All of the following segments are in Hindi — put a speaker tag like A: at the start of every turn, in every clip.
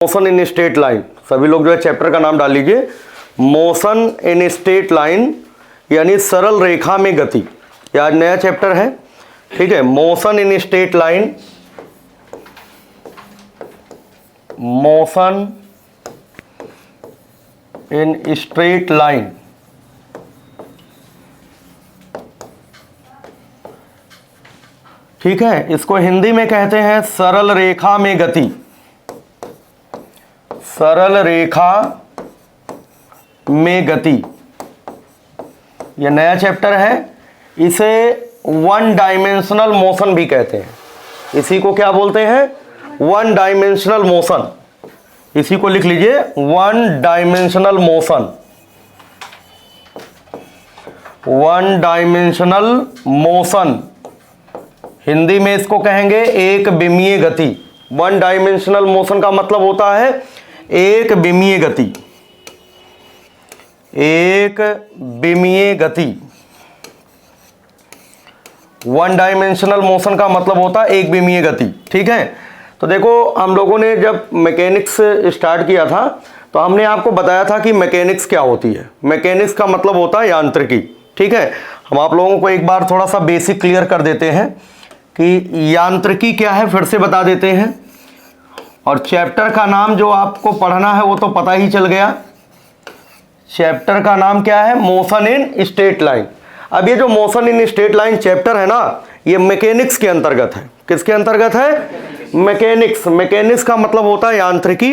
A: मोशन इन स्ट्रेट लाइन, सभी लोग जो है चैप्टर का नाम डाल लीजिए, मोशन इन स्ट्रेट लाइन यानी सरल रेखा में गति। ये आज नया चैप्टर है, ठीक है। Motion in straight line, motion in straight line, ठीक है। इसको हिंदी में कहते हैं सरल रेखा में गति, सरल रेखा में गति। यह नया चैप्टर है। इसे वन डायमेंशनल मोशन भी कहते हैं। इसी को क्या बोलते हैं? One dimensional motion. इसी को लिख लीजिए, one dimensional motion, one dimensional motion. Hindi में इसको कहेंगे एक विमीय गति। वन डायमेंशनल मोशन का मतलब होता है एक विमीय गति, एक विमीय गति। वन डायमेंशनल मोशन का मतलब होता है एक विमीय गति, ठीक है। तो देखो, हम लोगों ने जब मैकेनिक्स स्टार्ट किया था तो हमने आपको बताया था कि मैकेनिक्स क्या होती है। मैकेनिक्स का मतलब होता है यांत्रिकी, ठीक है। हम आप लोगों को एक बार थोड़ा सा बेसिक क्लियर कर देते हैं कि यांत्रिकी क्या है, फिर से बता देते हैं। और चैप्टर का नाम जो आपको पढ़ना है वो तो पता ही चल गया। चैप्टर का नाम क्या है? Motion in straight line. अब ये जो motion in straight line chapter है ना, ये मैकेनिक्स के अंतर्गत है। किसके अंतर्गत है? मैकेनिक्स। मैकेनिक्स का मतलब होता है यांत्रिकी।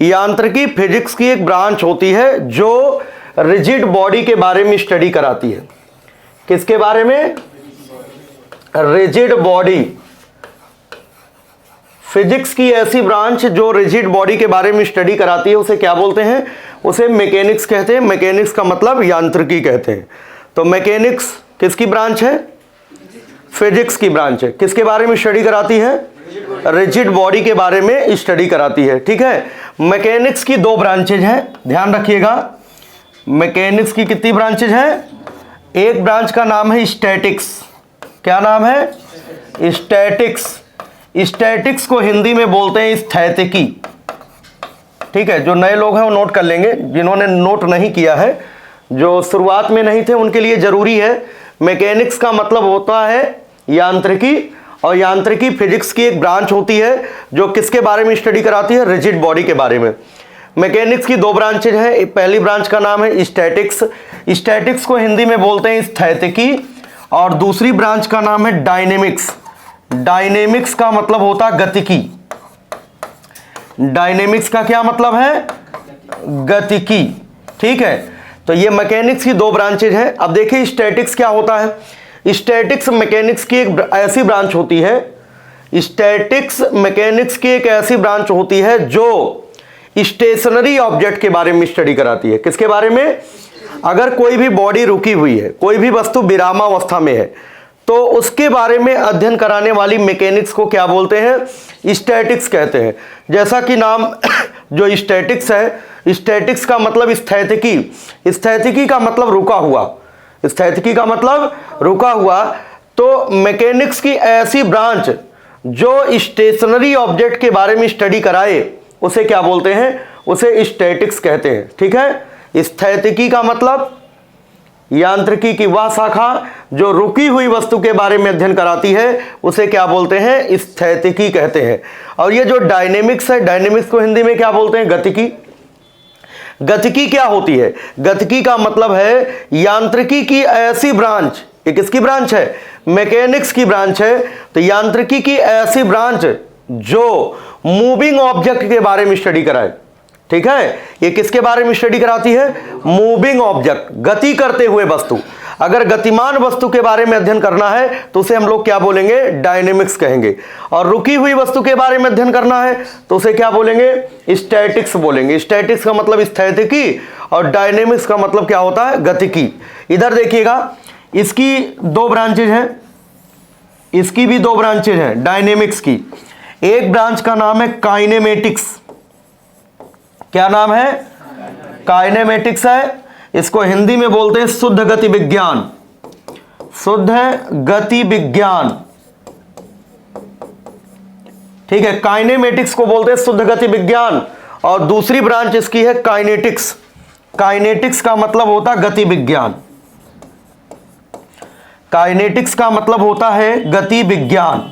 A: यांत्रिकी फिजिक्स की एक ब्रांच होती है जो रिजिड बॉडी के बारे में स्टडी कराती है। किसके बारे में? Rigid body. फिजिक्स की ऐसी ब्रांच जो रिजिड बॉडी के बारे में स्टडी कराती है, उसे क्या बोलते हैं? उसे मैकेनिक्स कहते हैं। मैकेनिक्स का मतलब यांत्रिकी कहते हैं। तो मैकेनिक्स किसकी ब्रांच है? फिजिक्स की ब्रांच है। किसके बारे में स्टडी कराती है? रिजिड बॉडी के बारे में स्टडी कराती है, ठीक है। मैकेनिक्स की दो ब्रांचेज हैं, ध्यान रखिएगा। मैकेनिक्स की कितनी ब्रांचेज हैं? एक ब्रांच का नाम है स्टैटिक्स। क्या नाम है? स्टैटिक्स। स्टैटिक्स को हिंदी में बोलते हैं स्थैतिकी, ठीक है। जो नए लोग हैं वो नोट कर लेंगे, जिन्होंने नोट नहीं किया है, जो शुरुआत में नहीं थे, उनके लिए जरूरी है। मैकेनिक्स का मतलब होता है यांत्रिकी, और यांत्रिकी फिजिक्स की एक ब्रांच होती है जो किसके बारे में स्टडी कराती है? रिजिड बॉडी के बारे में। मैकेनिक्स की दो ब्रांचेज हैं। पहली ब्रांच का नाम है स्टैटिक्स। स्टैटिक्स को हिंदी में बोलते हैं स्थैतिकी। और दूसरी ब्रांच का नाम है डायनेमिक्स। डायनेमिक्स का मतलब होता है गतिकी। डायनेमिक्स का क्या मतलब है? गतिकी, ठीक है। तो ये मैकेनिक्स की दो ब्रांचेज हैं। अब देखिए स्टैटिक्स क्या होता है। स्टैटिक्स मैकेनिक्स की एक ऐसी ब्रांच होती है, स्टैटिक्स मैकेनिक्स की एक ऐसी ब्रांच होती है जो स्टेशनरी ऑब्जेक्ट के बारे में स्टडी कराती है। किसके बारे में? अगर कोई भी बॉडी रुकी हुई है, कोई भी वस्तु विरामावस्था में है, तो उसके बारे में अध्ययन कराने वाली मैकेनिक्स को क्या बोलते हैं? स्टैटिक्स कहते हैं। जैसा कि नाम जो स्टैटिक्स है, स्टैटिक्स का मतलब स्थैतिकी। स्थैतिकी का मतलब रुका हुआ। स्थैतिकी का मतलब रुका हुआ। तो मैकेनिक्स की ऐसी ब्रांच जो स्टेशनरी ऑब्जेक्ट के बारे में स्टडी कराए, उसे क्या बोलते हैं? उसे स्टैटिक्स कहते हैं, ठीक है। स्थैतिकी का मतलब यांत्रिकी की वह शाखा जो रुकी हुई वस्तु के बारे में अध्ययन कराती है, उसे क्या बोलते हैं? स्थैतिकी कहते हैं। और ये जो डायनेमिक्स है, डायनेमिक्स को हिंदी में क्या बोलते हैं? गतिकी। गतिकी क्या होती है? गतिकी का मतलब है यांत्रिकी की ऐसी ब्रांच। ये किसकी ब्रांच है? मैकेनिक्स की ब्रांच है। तो यांत्रिकी की ऐसी ब्रांच जो मूविंग ऑब्जेक्ट के बारे में स्टडी कराए, ठीक है। ये किसके बारे में स्टडी कराती है? मूविंग ऑब्जेक्ट, गति करते हुए वस्तु। अगर गतिमान वस्तु के बारे में अध्ययन करना है तो उसे हम लोग क्या बोलेंगे? डायनेमिक्स कहेंगे। और रुकी हुई वस्तु के बारे में अध्ययन करना है तो उसे क्या बोलेंगे? स्टैटिक्स बोलेंगे। स्टैटिक्स का मतलब स्थैतिकी और डायनेमिक्स का मतलब क्या होता है? गतिकी। इधर देखिएगा, इसकी दो ब्रांचेज हैं, इसकी भी दो ब्रांचेज हैं डायनेमिक्स की। एक ब्रांच का नाम है काइनेमेटिक्स। क्या नाम है? काइनेमेटिक्स है। इसको हिंदी में बोलते हैं शुद्ध गति विज्ञान। शुद्ध गति विज्ञान, ठीक है। काइनेमेटिक्स को बोलते हैं शुद्ध गति विज्ञान और दूसरी ब्रांच इसकी है काइनेटिक्स। काइनेटिक्स का मतलब होता है गति विज्ञान। काइनेटिक्स का मतलब होता है गति विज्ञान।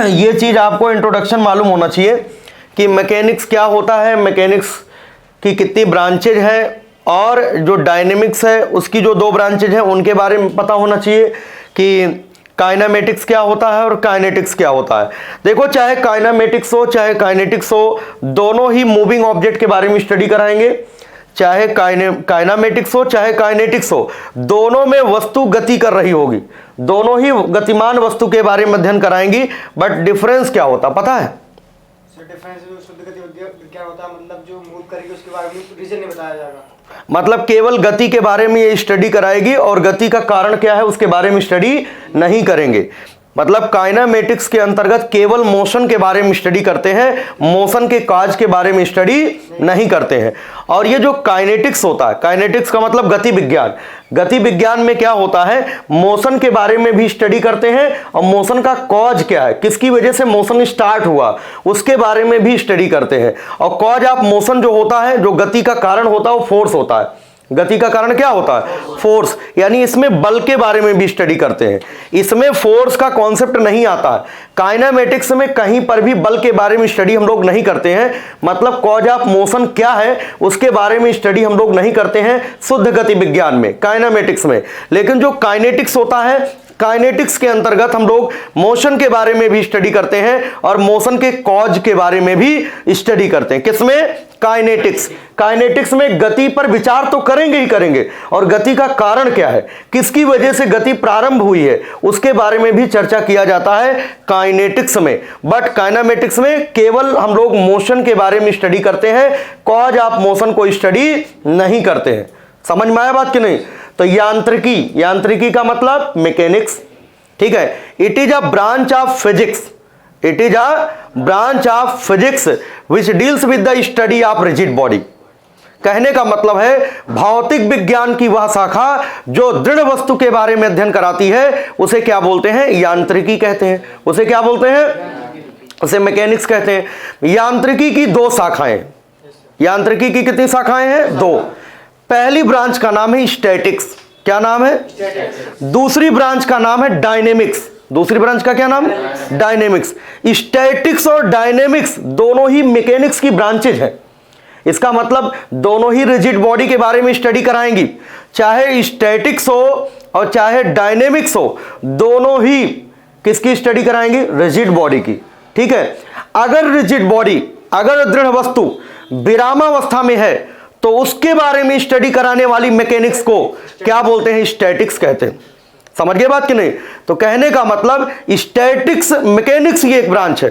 A: ये चीज आपको इंट्रोडक्शन मालूम होना चाहिए कि मैकेनिक्स क्या होता है, मैकेनिक्स की कितनी ब्रांचेज है, और जो डायनेमिक्स है उसकी जो 2 ब्रांचेज हैं उनके बारे में पता होना चाहिए कि काइनेमेटिक्स क्या होता है और काइनेटिक्स क्या होता है। देखो, चाहे काइनेमेटिक्स हो चाहे काइनेटिक्स हो, दोनों ही मूविंग ऑब्जेक्ट के बारे में स्टडी कराएंगे। चाहे काइनेमेटिक्स हो चाहे काइनेटिक्स हो, दोनों में वस्तु गति कर रही होगी, दोनों ही गतिमान वस्तु के बारे में अध्ययन कराएंगी। बट डिफरेंस क्या होता पता है?
B: डिफरेंस जो शुद्ध गति विज्ञान होता है, मतलब जो मूव करेगी उसके बारे में रीजन नहीं बताया जाएगा।
A: मतलब केवल गति के बारे में ये स्टडी कराएगी और गति का कारण क्या है उसके बारे में स्टडी नहीं करेंगे। मतलब काइनेमेटिक्स के अंतर्गत केवल मोशन के बारे में स्टडी करते हैं, मोशन के काज के बारे में स्टडी नहीं करते हैं। और ये जो काइनेटिक्स होता है, काइनेटिक्स का मतलब गति विज्ञान। गति विज्ञान में क्या होता है, मोशन के बारे में भी स्टडी करते हैं और मोशन का कॉज क्या है, किसकी वजह से मोशन स्टार्ट हुआ, उसके बारे में भी स्टडी करते हैं। और कॉज ऑफ मोशन जो होता है, जो गति का कारण होता है, वो फोर्स होता है। गति का कारण क्या होता है? फोर्स। यानी इसमें बल के बारे में भी स्टडी करते हैं, इसमें फोर्स का कॉन्सेप्ट नहीं आता है। काइनेमेटिक्स में कहीं पर भी बल के बारे में स्टडी हम लोग नहीं करते हैं, मतलब कॉज ऑफ मोशन क्या है उसके बारे में स्टडी हम लोग नहीं करते हैं शुद्ध गति विज्ञान में, काइनेमेटिक्स में। लेकिन जो काइनेटिक्स होता है, काइनेटिक्स के अंतर्गत हम लोग मोशन के बारे में भी स्टडी करते हैं और मोशन के कॉज के बारे में भी स्टडी करते हैं। किसमें? काइनेटिक्स। काइनेटिक्स में गति पर विचार तो करेंगे ही करेंगे, और गति का कारण क्या है, किसकी वजह से गति प्रारंभ हुई है, उसके बारे में भी चर्चा किया जाता है काइनेटिक्स में। बट काइनेमेटिक्स में केवल हम लोग मोशन के बारे में स्टडी करते हैं, कॉज ऑफ मोशन को स्टडी नहीं करते हैं। समझ में आया बात कि नहीं? तो यांत्रिकी, यांत्रिकी का मतलब मैकेनिक्स, ठीक है। It is a branch of physics, it is a branch of physics which deals with the study of rigid body. कहने का मतलब है भौतिक विज्ञान की वह शाखा जो दृढ़ वस्तु के बारे में अध्ययन कराती है, उसे क्या बोलते हैं? यांत्रिकी कहते हैं। उसे क्या बोलते हैं? उसे मैकेनिक्स कहते हैं। यांत्रिकी की 2 शाखाएं, यांत्रिकी की कितनी शाखाएं हैं? 2। पहली ब्रांच का नाम है स्टैटिक्स। क्या नाम है? दूसरी ब्रांच का नाम है डायनेमिक्स। दूसरी ब्रांच का क्या नाम है? डायनेमिक्स। स्टैटिक्स और डायनेमिक्स दोनों ही मैकेनिक्स की ब्रांचेज हैं। इसका मतलब दोनों ही रिजिड बॉडी के बारे में स्टडी कराएंगी, चाहे स्टैटिक्स हो और चाहे डायनेमिक्स हो, दोनों ही किसकी स्टडी कराएंगी? रिजिड बॉडी की, ठीक है। अगर रिजिड बॉडी, अगर दृढ़ वस्तु विरामावस्था में है तो उसके बारे में स्टडी कराने वाली मैकेनिक्स को क्या बोलते हैं? स्टैटिक्स कहते हैं। समझ गए बात कि नहीं? तो कहने का मतलब स्टैटिक्स मैकेनिक्स की एक ब्रांच है।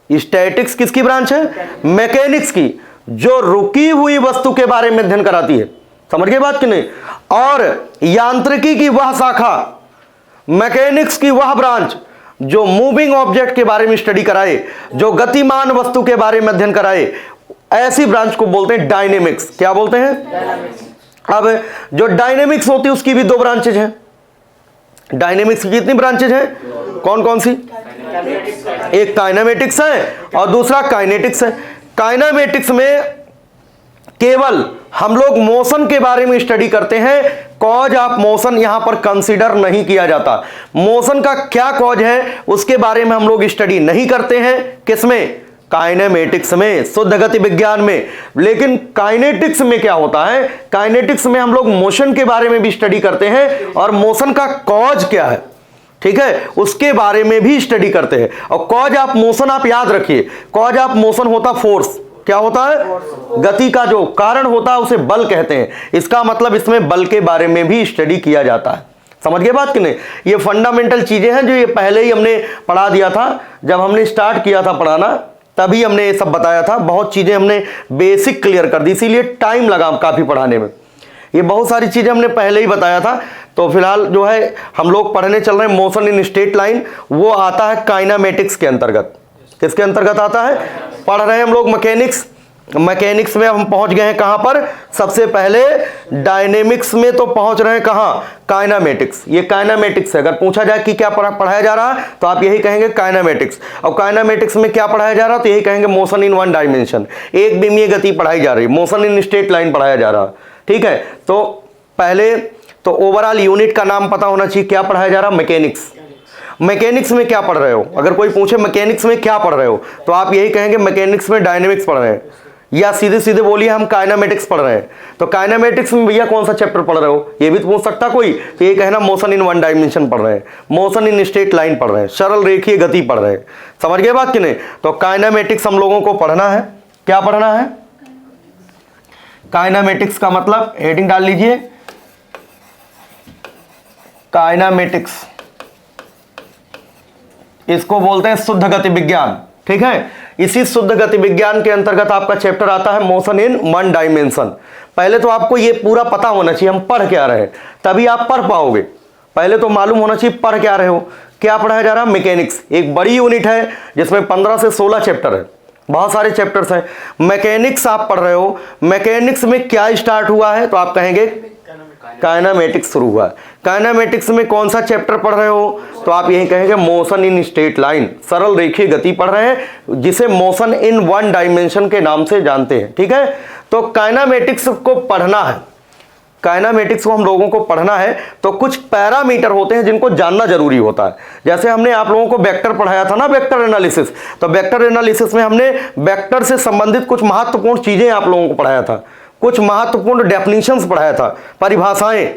A: स्टैटिक्स किसकी ब्रांच है? मैकेनिक्स की, जो रुकी हुई वस्तु के बारे में अध्ययन कराती है। समझ गए बात कि नहीं? और यांत्रिकी की वह शाखा, मैकेनिक्स की वह ब्रांच जो मूविंग ऑब्जेक्ट के बारे में स्टडी कराए, जो गतिमान वस्तु के बारे में अध्ययन कराए, ऐसी ब्रांच को बोलते हैं डायनेमिक्स। क्या बोलते हैं? अब जो डायनेमिक्स होती है उसकी भी 2 ब्रांचेज हैं। डायनेमिक्स की कितनी ब्रांचेज हैं? कौन कौन सी? एक काइनेमेटिक्स है और दूसरा काइनेटिक्स है। काइनेमेटिक्स में केवल हम लोग मोशन के बारे में स्टडी करते हैं, कॉज ऑफ मोशन यहां पर कंसीडर नहीं किया जाता। मोशन का क्या कॉज है उसके बारे में हम लोग स्टडी नहीं करते हैं। किसमें? काइनेमेटिक्स में, शुद्ध गति विज्ञान में। लेकिन काइनेटिक्स में क्या होता है? काइनेटिक्स में हम लोग मोशन के बारे में भी स्टडी करते हैं और मोशन का कॉज क्या है, ठीक है, उसके बारे में भी स्टडी करते हैं। और कॉज ऑफ मोशन आप याद रखिए, कॉज ऑफ मोशन होता फोर्स। क्या होता है? गति का जो कारण होता है उसे बल कहते हैं। इसका मतलब इसमें बल के बारे में भी स्टडी किया जाता है। समझ गए बात कि नहीं? ये फंडामेंटल चीजें हैं जो ये पहले ही हमने पढ़ा दिया था, जब हमने स्टार्ट किया था पढ़ाना तभी हमने ये सब बताया था। बहुत चीजें हमने बेसिक क्लियर कर दी, इसीलिए टाइम लगा काफी पढ़ाने में। ये बहुत सारी चीजें हमने पहले ही बताया था। तो फिलहाल जो है हम लोग पढ़ने चल रहे हैं मोशन इन स्ट्रेट लाइन, वो आता है काइनेमेटिक्स के अंतर्गत। किसके अंतर्गत आता है? पढ़ रहे हैं हम लोग मैकेनिक्स, मैकेनिक्स में हम पहुंच गए हैं कहां पर, सबसे पहले डायनेमिक्स में तो पहुंच रहे हैं कहां, काइनामेटिक्स। ये काइनामेटिक्स है, अगर पूछा जाए कि क्या पढ़ाया जा रहा है तो आप यही कहेंगे काइनामेटिक्स। और काइनामेटिक्स में क्या पढ़ाया जा रहा है तो यही कहेंगे मोशन इन वन डायमेंशन, एक विमीय गति पढ़ाई जा रही, मोशन इन स्ट्रेट लाइन पढ़ाया जा रहा। ठीक है, तो पहले तो ओवरऑल यूनिट का नाम पता होना चाहिए, क्या पढ़ाया जा रहा, मैकेनिक्स। मैकेनिक्स में क्या पढ़ रहे हो, अगर कोई पूछे मैकेनिक्स में क्या पढ़ रहे हो तो आप यही कहेंगे मैकेनिक्स में डायनेमिक्स पढ़ रहे हैं, या सीधे सीधे बोलिए हम काइनामेटिक्स पढ़ रहे हैं। तो काइनामेटिक्स में भैया कौन सा चैप्टर पढ़ रहे हो, ये भी तो पूछ सकता कोई, तो ये कहना मोशन इन वन डायमेंशन पढ़ रहे हैं, मोशन इन स्ट्रेट लाइन पढ़ रहे हैं, सरल रेखीय गति पढ़ रहे हैं। समझ गए बात कि नहीं? तो काइनामेटिक्स हम लोगों को पढ़ना है। क्या पढ़ना है? काइनामेटिक्स का मतलब हेडिंग डाल लीजिए, काइनामेटिक्स, इसको बोलते हैं शुद्ध गति विज्ञान। ठीक है, इसी शुद्ध गति विज्ञान के अंतर्गत आपका चैप्टर आता है मोशन इन वन डायमेंशन। पहले तो आपको ये पूरा पता होना चाहिए हम पढ़ क्या रहे, तभी आप पढ़ पाओगे। पहले तो मालूम होना चाहिए पढ़ क्या रहे हो। क्या पढ़ाया जा रहा है? मैकेनिक्स, एक बड़ी यूनिट है जिसमें 15 से 16 चैप्टर है, बहुत सारे चैप्टर्स हैं। मैकेनिक्स आप पढ़ रहे हो, मैकेनिक्स में क्या स्टार्ट हुआ है तो आप कहेंगे काइनामेटिक्स शुरू हुआ। काइनामेटिक्स में कौन सा चैप्टर पढ़ रहे हो तो आप यही कहेंगे मोशन इन स्ट्रेट लाइन, सरल रेखीय गति पढ़ रहे हैं, जिसे मोशन इन वन डायमेंशन के नाम से जानते हैं। ठीक है, तो काइनामेटिक्स को पढ़ना है, काइनामेटिक्स को हम लोगों को पढ़ना है। तो कुछ पैरामीटर होते हैं जिनको जानना जरूरी होता है। जैसे हमने आप लोगों को वेक्टर पढ़ाया था ना, वेक्टर एनालिसिस, तो वेक्टर एनालिसिस में हमने वेक्टर से संबंधित कुछ महत्वपूर्ण चीजें आप लोगों को पढ़ाया था, कुछ महत्वपूर्ण डेफिनेशंस पढ़ाया था, परिभाषाएं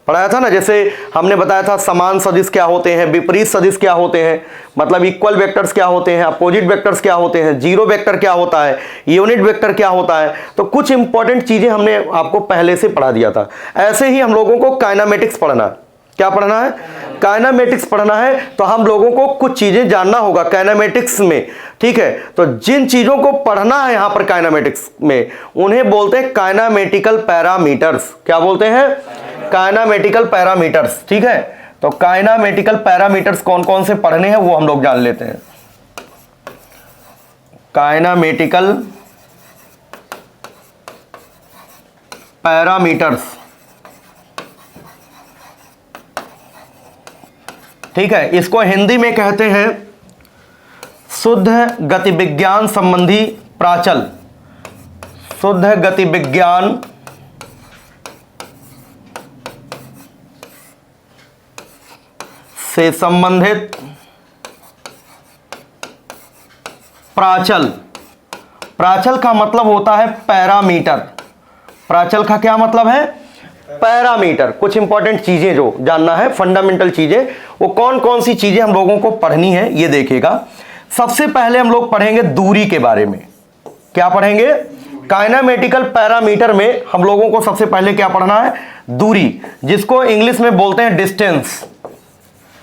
A: पढ़ाया था ना। जैसे हमने बताया था समान सदिश क्या होते हैं, विपरीत सदिश क्या होते हैं, मतलब इक्वल वेक्टर्स क्या होते हैं, अपोजिट वेक्टर्स क्या होते हैं, जीरो वेक्टर क्या होता है, यूनिट वेक्टर क्या होता है। तो कुछ इंपॉर्टेंट चीजें हमने आपको पहले से पढ़ा दिया था। ऐसे ही हम लोगों को काइनामेटिक्स पढ़ना है। क्या पढ़ना है? काइनामेटिक्स पढ़ना है। तो हम लोगों को कुछ चीजें जानना होगा काइनामेटिक्स में। ठीक है, तो जिन चीजों को पढ़ना है यहां पर काइनामेटिक्स में, उन्हें बोलते हैं काइनामेटिकल पैरामीटर्स। क्या बोलते हैं? Kinematical parameters. ठीक है, तो काइनामेटिकल पैरामीटर्स कौन कौन से पढ़ने हैं वो हम लोग जान लेते हैं। काइनामेटिकल पैरामीटर्स, ठीक है, इसको हिंदी में कहते हैं शुद्ध गतिविज्ञान संबंधी प्राचल। शुद्ध गतिविज्ञान से संबंधित प्राचल। प्राचल का मतलब होता है पैरामीटर। प्राचल का क्या मतलब है? पैरामीटर। कुछ इंपॉर्टेंट चीजें जो जानना है, फंडामेंटल चीजें, वो कौन कौन सी चीजें हम लोगों को पढ़नी है ये देखिएगा। सबसे पहले हम लोग पढ़ेंगे दूरी के बारे में। क्या पढ़ेंगे? काइनामेटिकल पैरामीटर में हम लोगों को सबसे पहले क्या पढ़ना है? दूरी, जिसको इंग्लिश में बोलते हैं डिस्टेंस।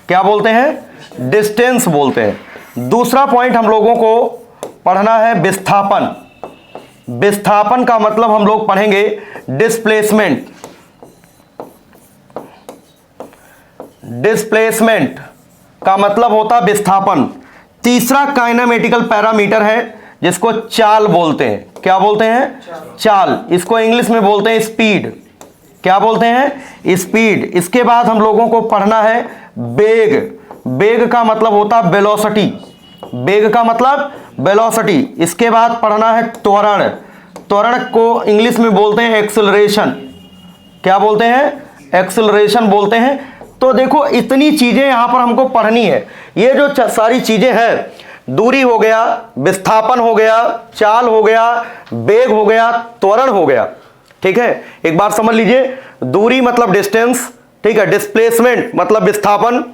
A: क्या बोलते हैं? डिस्टेंस बोलते हैं। दूसरा पॉइंट हम लोगों को पढ़ना है विस्थापन। विस्थापन का मतलब हम लोग पढ़ेंगे डिस्प्लेसमेंट। डिस्प्लेसमेंट का मतलब होता है विस्थापन। तीसरा काइनामेटिकल पैरामीटर है जिसको चाल बोलते हैं। क्या बोलते हैं? चाल। इसको इंग्लिश में बोलते हैं स्पीड। क्या बोलते हैं? स्पीड। इसके बाद हम लोगों को पढ़ना है वेग। वेग का मतलब होता है वेलोसिटी। वेग का मतलब वेलोसिटी। इसके बाद पढ़ना है त्वरण। त्वरण को इंग्लिश में बोलते हैं एक्सेलरेशन। क्या बोलते हैं? एक्सेलरेशन बोलते हैं। तो देखो इतनी चीजें यहां पर हमको पढ़नी है। ये जो सारी चीजें हैं, दूरी हो गया, विस्थापन हो गया, चाल हो गया, वेग हो गया, त्वरण हो गया। ठीक है, एक बार समझ लीजिए। दूरी मतलब डिस्टेंस, ठीक है, डिस्प्लेसमेंट मतलब विस्थापन,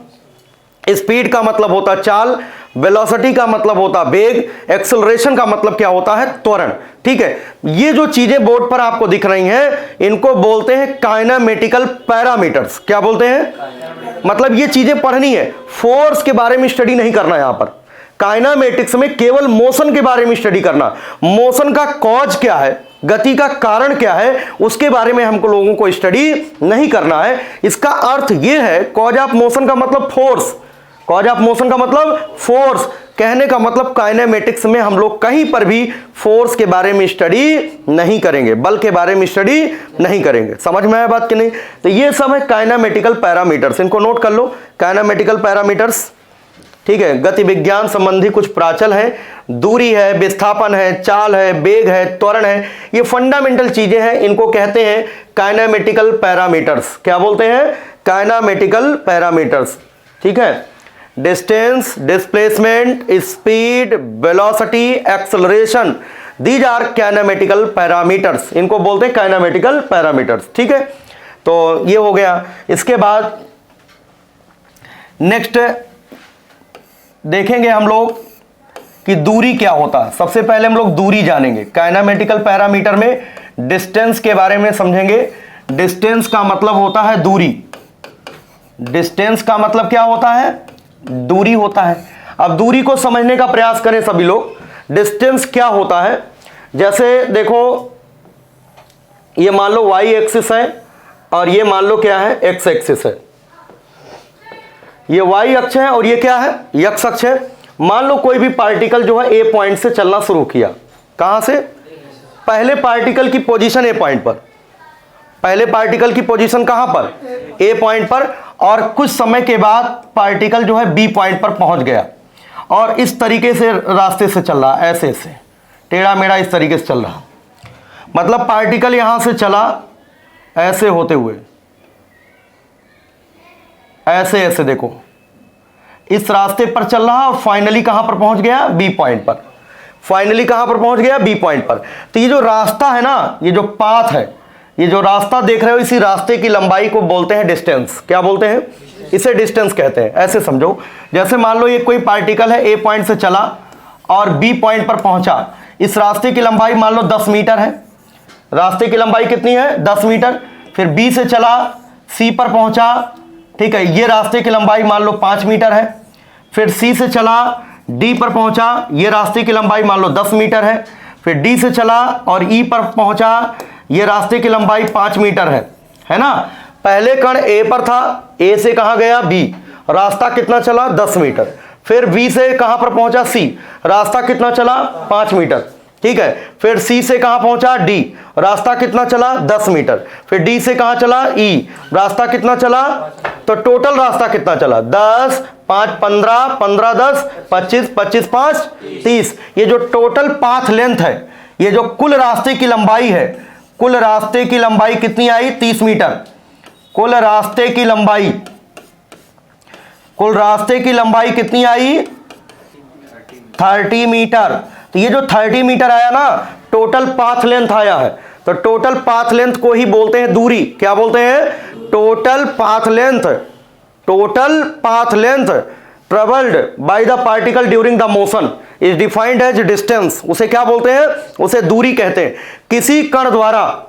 A: स्पीड का मतलब होता है चाल, वेलोसिटी का मतलब होता है वेग, एक्सेलरेशन का मतलब क्या होता है? त्वरण। ठीक है, ये जो चीजें बोर्ड पर आपको दिख रही हैं इनको बोलते हैं काइनामेटिकल पैरामीटर्स। क्या बोलते हैं? मतलब ये चीजें पढ़नी है, फोर्स के बारे में स्टडी नहीं करना। यहां पर काइनामेटिक्स में केवल मोशन के बारे में स्टडी करना। मोशन का कॉज क्या है, गति का कारण क्या है, उसके बारे में हमको लोगों को स्टडी नहीं करना है। इसका अर्थ यह है, कॉज ऑफ मोशन का मतलब फोर्स। कॉज ऑफ मोशन का मतलब फोर्स। कहने का मतलब काइनेमेटिक्स में हम लोग कहीं पर भी फोर्स के बारे में स्टडी नहीं करेंगे, बल के बारे में स्टडी नहीं करेंगे। समझ में आया बात कि नहीं? तो ये सब है काइनेमेटिकल पैरामीटर्स, इनको नोट कर लो, काइनेमेटिकल पैरामीटर्स। ठीक है, गति विज्ञान संबंधी कुछ प्राचल है, दूरी है, विस्थापन है, चाल है, वेग है, त्वरण है, ये फंडामेंटल चीजें हैं, इनको कहते हैं काइनेमेटिकल पैरामीटर्स। क्या बोलते हैं? Kinematical parameters. ठीक है, distance, displacement, speed, velocity, acceleration, these are kinematical parameters, इनको बोलते हैं काइनेमेटिकल पैरामीटर्स। ठीक है, तो ये हो गया। इसके बाद नेक्स्ट देखेंगे हम लोग कि दूरी क्या होता है। सबसे पहले हम लोग दूरी जानेंगे। काइनेमेटिकल पैरामीटर में डिस्टेंस के बारे में समझेंगे। डिस्टेंस का मतलब होता है दूरी। डिस्टेंस का मतलब क्या होता है? दूरी होता है। अब दूरी को समझने का प्रयास करें सभी लोग। डिस्टेंस क्या होता है? जैसे देखो, ये मान लो y एक्सिस है और ये मान लो क्या है? x एक्सिस है। ये y अक्ष है और ये क्या है? x अक्ष है। मान लो कोई भी पार्टिकल जो है a पॉइंट से चलना शुरू किया। कहां से? पहले पार्टिकल की पोजीशन a पॉइंट पर, पहले पार्टिकल की पोजीशन कहां पर? a पॉइंट पर। और कुछ समय के बाद पार्टिकल जो है b पॉइंट पर पहुंच गया और इस तरीके से रास्ते से चल रहा, ऐसे ऐसे टेढ़ा मेढ़ा इस तरीके से चल रहा। मतलब पार्टिकल यहां से चला ऐसे होते हुए, ऐसे ऐसे देखो इस रास्ते पर चल रहा और फाइनली कहां पर पहुंच गया? बी पॉइंट पर। फाइनली कहां पर पहुंच गया? बी पॉइंट पर। तो ये जो रास्ता है ना, ये जो पाथ है, ये जो रास्ता देख रहे हो, इसी रास्ते की लंबाई को बोलते हैं डिस्टेंस। क्या बोलते हैं? इसे डिस्टेंस कहते हैं। ऐसे समझो, जैसे मान लो ये कोई पार्टिकल है, ए पॉइंट से चला और बी पॉइंट पर पहुंचा। इस रास्ते की लंबाई मान लो 10 मीटर है। रास्ते की लंबाई कितनी है? 10 मीटर। फिर बी से चला, सी पर पहुंचा। ठीक है, ये रास्ते की लंबाई मान लो 5 मीटर है। फिर सी से चला, डी पर पहुंचा, ये रास्ते की लंबाई मान लो 10 मीटर है। फिर डी से चला और ई पर पहुंचा, ये रास्ते की लंबाई 5 मीटर है ना? पहले कण ए पर था, ए से कहां गया? बी, रास्ता कितना चला? 10 मीटर। फिर बी से कहां पर पहुंचा? सी, रास्ता कितना चला? 5 मीटर। ठीक है, फिर सी से कहां पहुंचा? डी, रास्ता कितना चला? 10 मीटर। फिर डी से कहां चला? ई, रास्ता कितना चला? तो टोटल रास्ता कितना चला? 10, 5, 15, 15, 10, 25, 25, 5, 30। ये जो टोटल पाथ लेंथ है, ये जो कुल रास्ते की लंबाई है, कुल रास्ते की लंबाई कितनी आई? 30 मीटर। कुल रास्ते की लंबाई, कुल रास्ते की लंबाई कितनी आई? 30 मीटर। तो ये जो 30 मीटर आया ना, टोटल पाथ लेंथ आया है। तो टोटल पाथ लेंथ को ही बोलते हैं दूरी। क्या बोलते हैं? Total path length. Total path length travelled by the particle during the motion is defined as distance. उसे क्या बोलते हैं? उसे दूरी कहते हैं। किसी कण द्वारा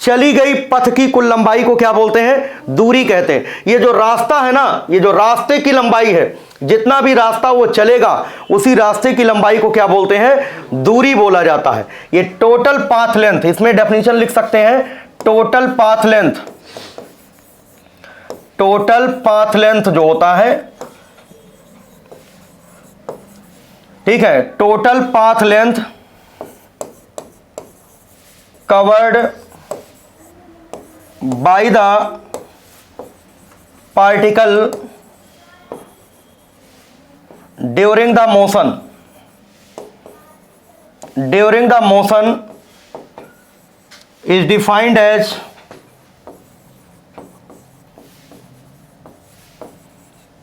A: चली गई पथ की कुल लंबाई को क्या बोलते हैं? दूरी कहते हैं। ये जो रास्ता है ना, ये जो रास्ते की लंबाई है, जितना भी रास्ता वो चलेगा, उसी रास्ते की लंबाई को क्या बोलते हैं? दूरी बोला जाता है। ये टोटल पाथ लेंथ, इसमें डेफिनेशन लिख सकते हैं, total path length. Total path length जो होता है, ठीक है, total path length covered by the particle during the motion, during the motion is defined as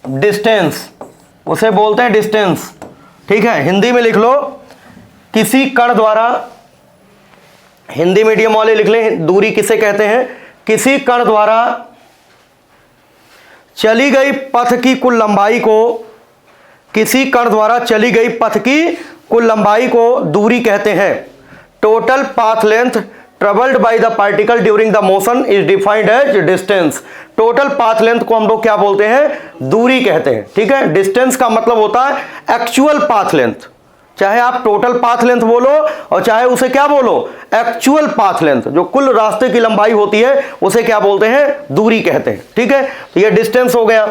A: distance. उसे बोलते हैं डिस्टेंस। ठीक है, हिंदी में लिख लो, किसी कण द्वारा, हिंदी मीडियम वाले लिख लें, दूरी किसे कहते हैं? किसी कण द्वारा चली गई पथ की कुल लंबाई को, किसी कण द्वारा चली गई पथ की कुल लंबाई को दूरी कहते हैं। Total path length travelled by the particle during the motion is defined as distance. Total path length को हम लोग क्या बोलते हैं? दूरी कहते हैं। ठीक है, डिस्टेंस का मतलब होता है एक्चुअल पाथ लेंथ। चाहे आप टोटल पाथ लेंथ बोलो और चाहे उसे क्या बोलो? Actual path length. जो कुल रास्ते की लंबाई होती है उसे क्या बोलते हैं? दूरी कहते हैं। ठीक है, तो ये डिस्टेंस हो गया।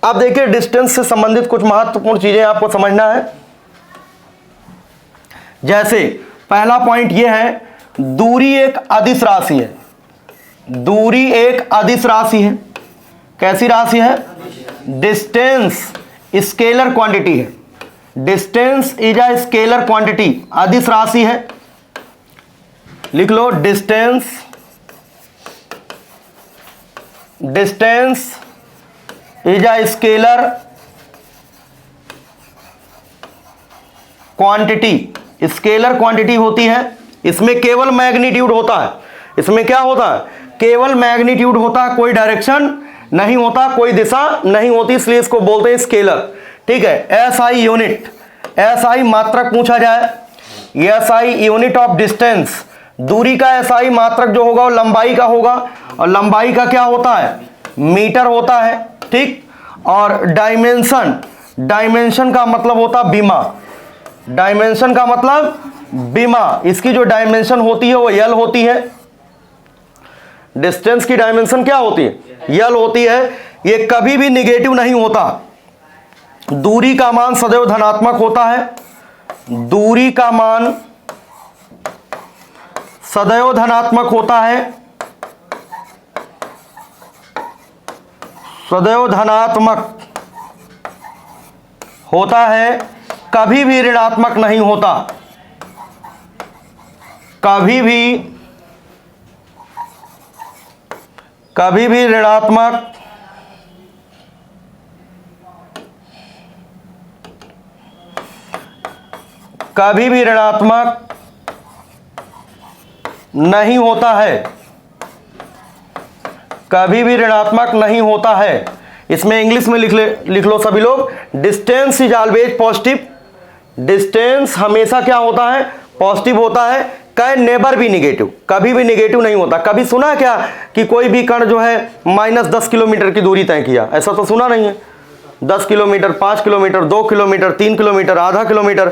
A: अब देखिए, डिस्टेंस से संबंधित कुछ महत्वपूर्ण चीजें आपको समझना है। जैसे पहला पॉइंट ये है, दूरी एक अदिश राशि है। दूरी एक अदिश राशि है। कैसी राशि है? डिस्टेंस स्केलर क्वांटिटी है। Distance is a scalar quantity, अदिश राशि है। लिख लो, distance is a scalar quantity. Scalar quantity होती है, इसमें केवल मैग्नीट्यूड होता है। इसमें क्या होता है? केवल मैग्नीट्यूड होता है, कोई डायरेक्शन नहीं होता, कोई दिशा नहीं होती, इसलिए इसको बोलते हैं स्केलर। ठीक है। एसआई यूनिट, एसआई मात्रक पूछा जाए, एसआई यूनिट ऑफ डिस्टेंस, दूरी का एसआई मात्रक जो होगा वो लंबाई का होगा, और लंबाई का क्या होता है? मीटर होता है। ठीक। और डायमेंशन, डायमेंशन का मतलब होता है बीमा। डायमेंशन का मतलब बीमा, इसकी जो डायमेंशन होती है वो यल होती है। डिस्टेंस की डायमेंशन क्या होती है? यल होती है। ये कभी भी निगेटिव नहीं होता। दूरी का मान सदैव धनात्मक होता है। दूरी का मान सदैव धनात्मक होता है। सदैव धनात्मक होता है, कभी भी ऋणात्मक नहीं होता। कभी भी ऋणात्मक नहीं होता है। कभी भी ऋणात्मक नहीं होता है। इसमें इंग्लिश में लिख लो सभी लोग, distance is always positive. Distance हमेशा क्या होता है? पॉजिटिव होता है। कैन नेवर बी निगेटिव, कभी भी निगेटिव नहीं होता। कभी सुना है क्या कि कोई भी कण जो है -10 किलोमीटर की दूरी तय किया? ऐसा तो सुना नहीं है। 10 किलोमीटर, 5 किलोमीटर, 2 किलोमीटर, 3 किलोमीटर, आधा किलोमीटर,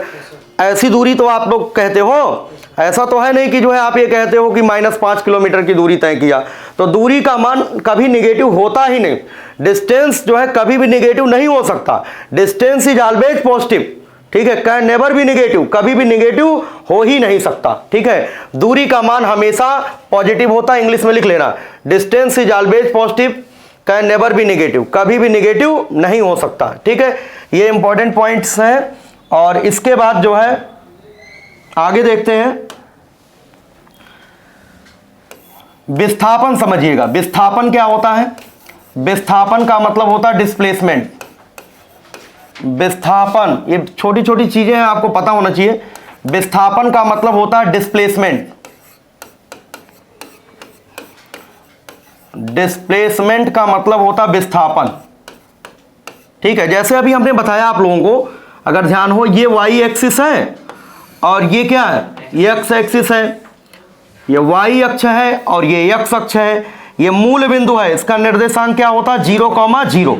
A: ऐसी दूरी तो आप लोग कहते हो। ऐसा तो है नहीं कि जो है आप ये कहते हो कि -5 किलोमीटर की दूरी तय किया। तो दूरी का मान कभी निगेटिव होता ही नहीं। डिस्टेंस जो है कभी भी निगेटिव नहीं हो सकता। Distance is always positive. ठीक है। कैन नेवर बी निगेटिव, कभी भी निगेटिव हो ही नहीं सकता। ठीक है। दूरी का मान हमेशा पॉजिटिव होता है। इंग्लिश में लिख लेना, distance is always positive, can never be negative, कभी भी निगेटिव नहीं हो सकता। ठीक है। ये इंपॉर्टेंट पॉइंट्स हैं। और इसके बाद जो है आगे देखते हैं, विस्थापन समझिएगा। विस्थापन क्या होता है? विस्थापन का मतलब होता है डिस्प्लेसमेंट। विस्थापन, ये छोटी छोटी चीजें हैं, आपको पता होना चाहिए। विस्थापन का मतलब होता है डिस्प्लेसमेंट। डिस्प्लेसमेंट का मतलब होता है विस्थापन। ठीक है। जैसे अभी हमने बताया आप लोगों को, अगर ध्यान हो, ये वाई एक्सिस है और ये क्या है? ये एक्स एक्सिस है। ये वाई अक्ष है और ये एक्स अक्ष है। ये मूल बिंदु है, इसका निर्देशांक क्या होता है? 0,0।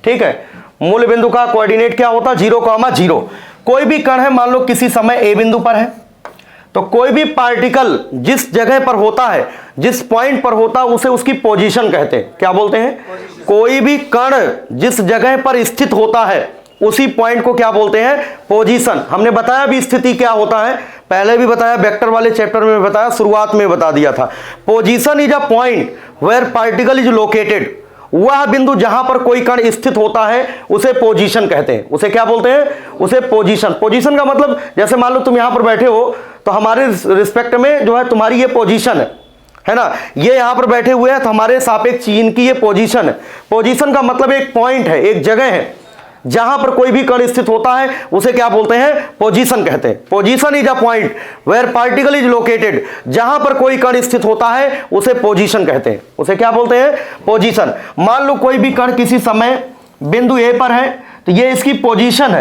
A: ठीक है। मूल बिंदु का कोऑर्डिनेट क्या होता है? 0,0। कोई भी कण है, मान लो किसी समय ए बिंदु पर है, तो कोई भी पार्टिकल जिस जगह पर होता है, जिस पॉइंट पर होता है, उसे उसकी पोजीशन कहते हैं। क्या बोलते हैं? कोई भी कण जिस जगह पर स्थित होता है उसी पॉइंट को क्या बोलते हैं? पोजीशन। हमने बताया भी स्थिति क्या होता है, पहले भी बताया, वेक्टर वाले चैप्टर में बताया, शुरुआत में बता दिया था। Position is a point where particle is located. वह बिंदु जहां पर कोई कण स्थित होता है उसे पोजीशन कहते हैं। उसे क्या बोलते हैं? उसे पोजीशन। पोजीशन का मतलब, जैसे मान लो तुम यहां पर बैठे हो, तो हमारे रिस्पेक्ट में जो है तुम्हारी ये पोजीशन है ना। ये यहां पर बैठे हुए हैं तो हमारे सापेक्ष इनकी ये पोजीशन है। पोजीशन का मतलब एक पॉइंट है, एक जगह है जहां पर कोई भी कण स्थित होता है, उसे क्या बोलते हैं? पोजीशन कहते हैं। Position is a point where particle is located. जहां पर कोई कण स्थित होता है उसे पोजीशन कहते हैं। उसे क्या बोलते हैं? पोजीशन। मान लो कोई भी कण किसी समय बिंदु ए पर है, तो ये इसकी पोजीशन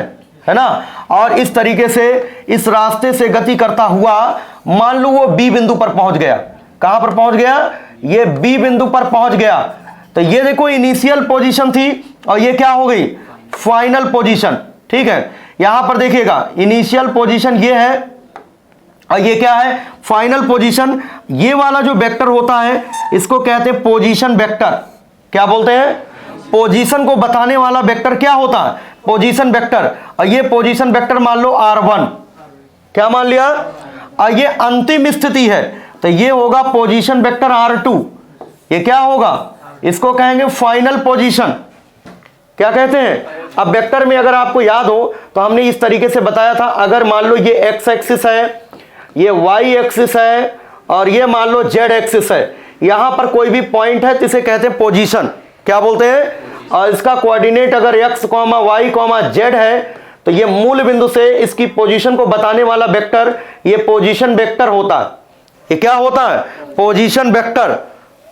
A: है ना। और इस तरीके से इस रास्ते से गति करता हुआ मान लो वो बी बिंदु पर पहुंच गया। कहां पर पहुंच गया? ये बी बिंदु पर पहुंच गया। तो ये देखो इनिशियल पोजीशन थी और ये क्या हो गई? Final position. ठीक है। यहां पर देखिएगा, इनिशियल पोजीशन ये है और ये क्या है? Final position. ये वाला जो वेक्टर होता है इसको कहते हैं पोजीशन वेक्टर। क्या बोलते हैं? पोजीशन को बताने वाला वेक्टर क्या होता है? Position vector. और ये पोजीशन वेक्टर मान लो R1, क्या मान लिया? ये अंतिम स्थिति है, तो ये होगा पोजीशन वेक्टर R2। ये क्या होगा? इसको कहेंगे फाइनल पोजीशन। क्या कहते हैं? अब वेक्टर में अगर आपको याद हो तो हमने इस तरीके से बताया था, अगर मान लो ये x एक्सिस है, ये y एक्सिस है और ये मान लो z एक्सिस है, यहां पर कोई भी पॉइंट है तो इसे कहते हैं पोजीशन। क्या बोलते हैं? और इसका कोऑर्डिनेट अगर x, y, z है तो ये मूल बिंदु से इसकी पोजीशन को बताने वाला वेक्टर ये पोजीशन वेक्टर होता है। ये क्या होता है? Position vector.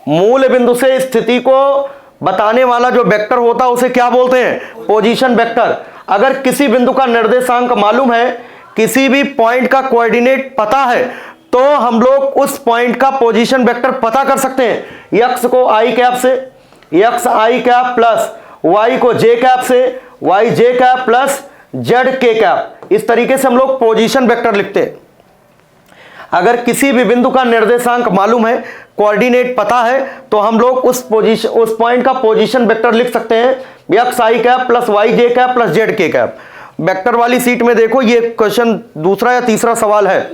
A: मूल बिंदु से स्थिति को बताने वाला जो वेक्टर होता है उसे क्या बोलते हैं? Position vector. अगर किसी बिंदु का निर्देशांक मालूम है, किसी भी पॉइंट का कोऑर्डिनेट पता है, तो हम लोग उस पॉइंट का पोजीशन वेक्टर पता कर सकते हैं। x को i कैप से, x i cap plus y को j कैप से, y j cap plus z k cap. इस तरीके से हम लोग पोजीशन वेक्टर लिखते हैं। अगर किसी भी बिंदु का निर्देशांक मालूम है, कोऑर्डिनेट पता है, तो हम लोग उस पॉइंट का पोजीशन वेक्टर लिख सकते हैं, x i cap plus y j cap plus z k cap. Vector वाली सीट में देखो, ये क्वेश्चन दूसरा या तीसरा सवाल है?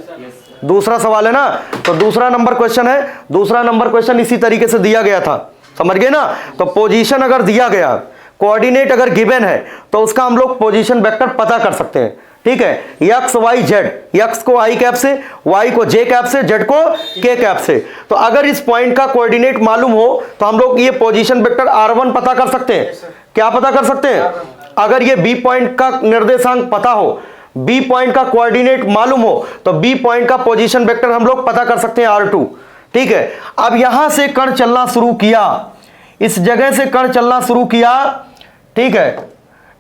A: दूसरा सवाल है ना, तो दूसरा नंबर क्वेश्चन है। दूसरा नंबर क्वेश्चन इसी तरीके से दिया गया था, समझ गए ना? तो पोजीशन अगर दिया गया, कोऑर्डिनेट अगर गिवन है, तो उसका हम लोग पोजीशन वेक्टर पता कर सकते हैं। ठीक है, x y z, x को i कैप से, y को j कैप से, z को k कैप से। तो अगर इस पॉइंट का कोऑर्डिनेट मालूम हो तो हम लोग ये पोजीशन वेक्टर r1 पता कर सकते हैं। क्या पता कर सकते हैं? अगर ये b पॉइंट का निर्देशांक पता हो, b पॉइंट का कोऑर्डिनेट मालूम हो, तो b पॉइंट का पोजीशन वेक्टर हम लोग पता कर सकते हैं R2। ठीक है, अब यहां से कण चलना शुरू किया, इस जगह से कण चलना शुरू किया। ठीक है,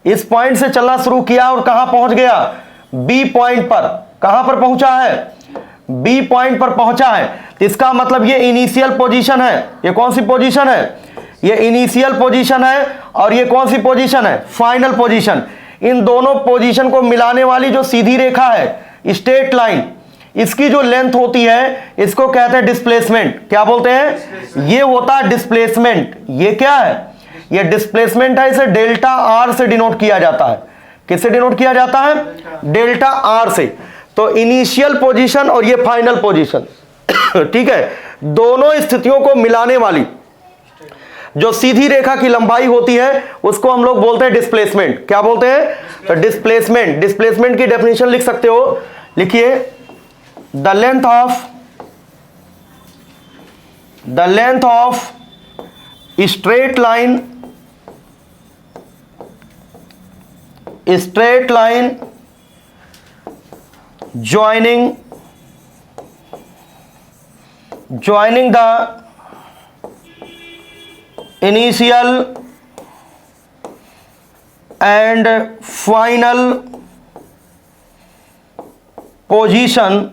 A: इस पॉइंट से चलना शुरू किया और कहां पहुंच गया? बी पॉइंट पर। कहां पर पहुंचा है? बी पॉइंट पर पहुंचा है। तो इसका मतलब ये इनिशियल पोजीशन है। ये कौन सी पोजीशन है? ये इनिशियल पोजीशन है। और ये कौन सी पोजीशन है? Final position. इन दोनों पोजीशन को मिलाने वाली जो सीधी रेखा है, स्ट्रेट लाइन, इसकी जो लेंथ होती है इसको कहते हैं डिस्प्लेसमेंट। क्या बोलते हैं? ये होता है डिस्प्लेसमेंट। ये क्या है? ये डिस्प्लेसमेंट है। इसे डेल्टा आर से डिनोट किया जाता है। किससे डिनोट किया जाता है? डेल्टा आर से। तो इनिशियल पोजीशन और ये फाइनल पोजीशन ठीक है, दोनों स्थितियों को मिलाने वाली जो सीधी रेखा की लंबाई होती है उसको हम लोग बोलते हैं डिस्प्लेसमेंट। क्या बोलते हैं? तो डिस्प्लेसमेंट। डिस्प्लेसमेंट की डेफिनेशन लिख सकते हो, लिखिए the length of straight line joining the initial and final position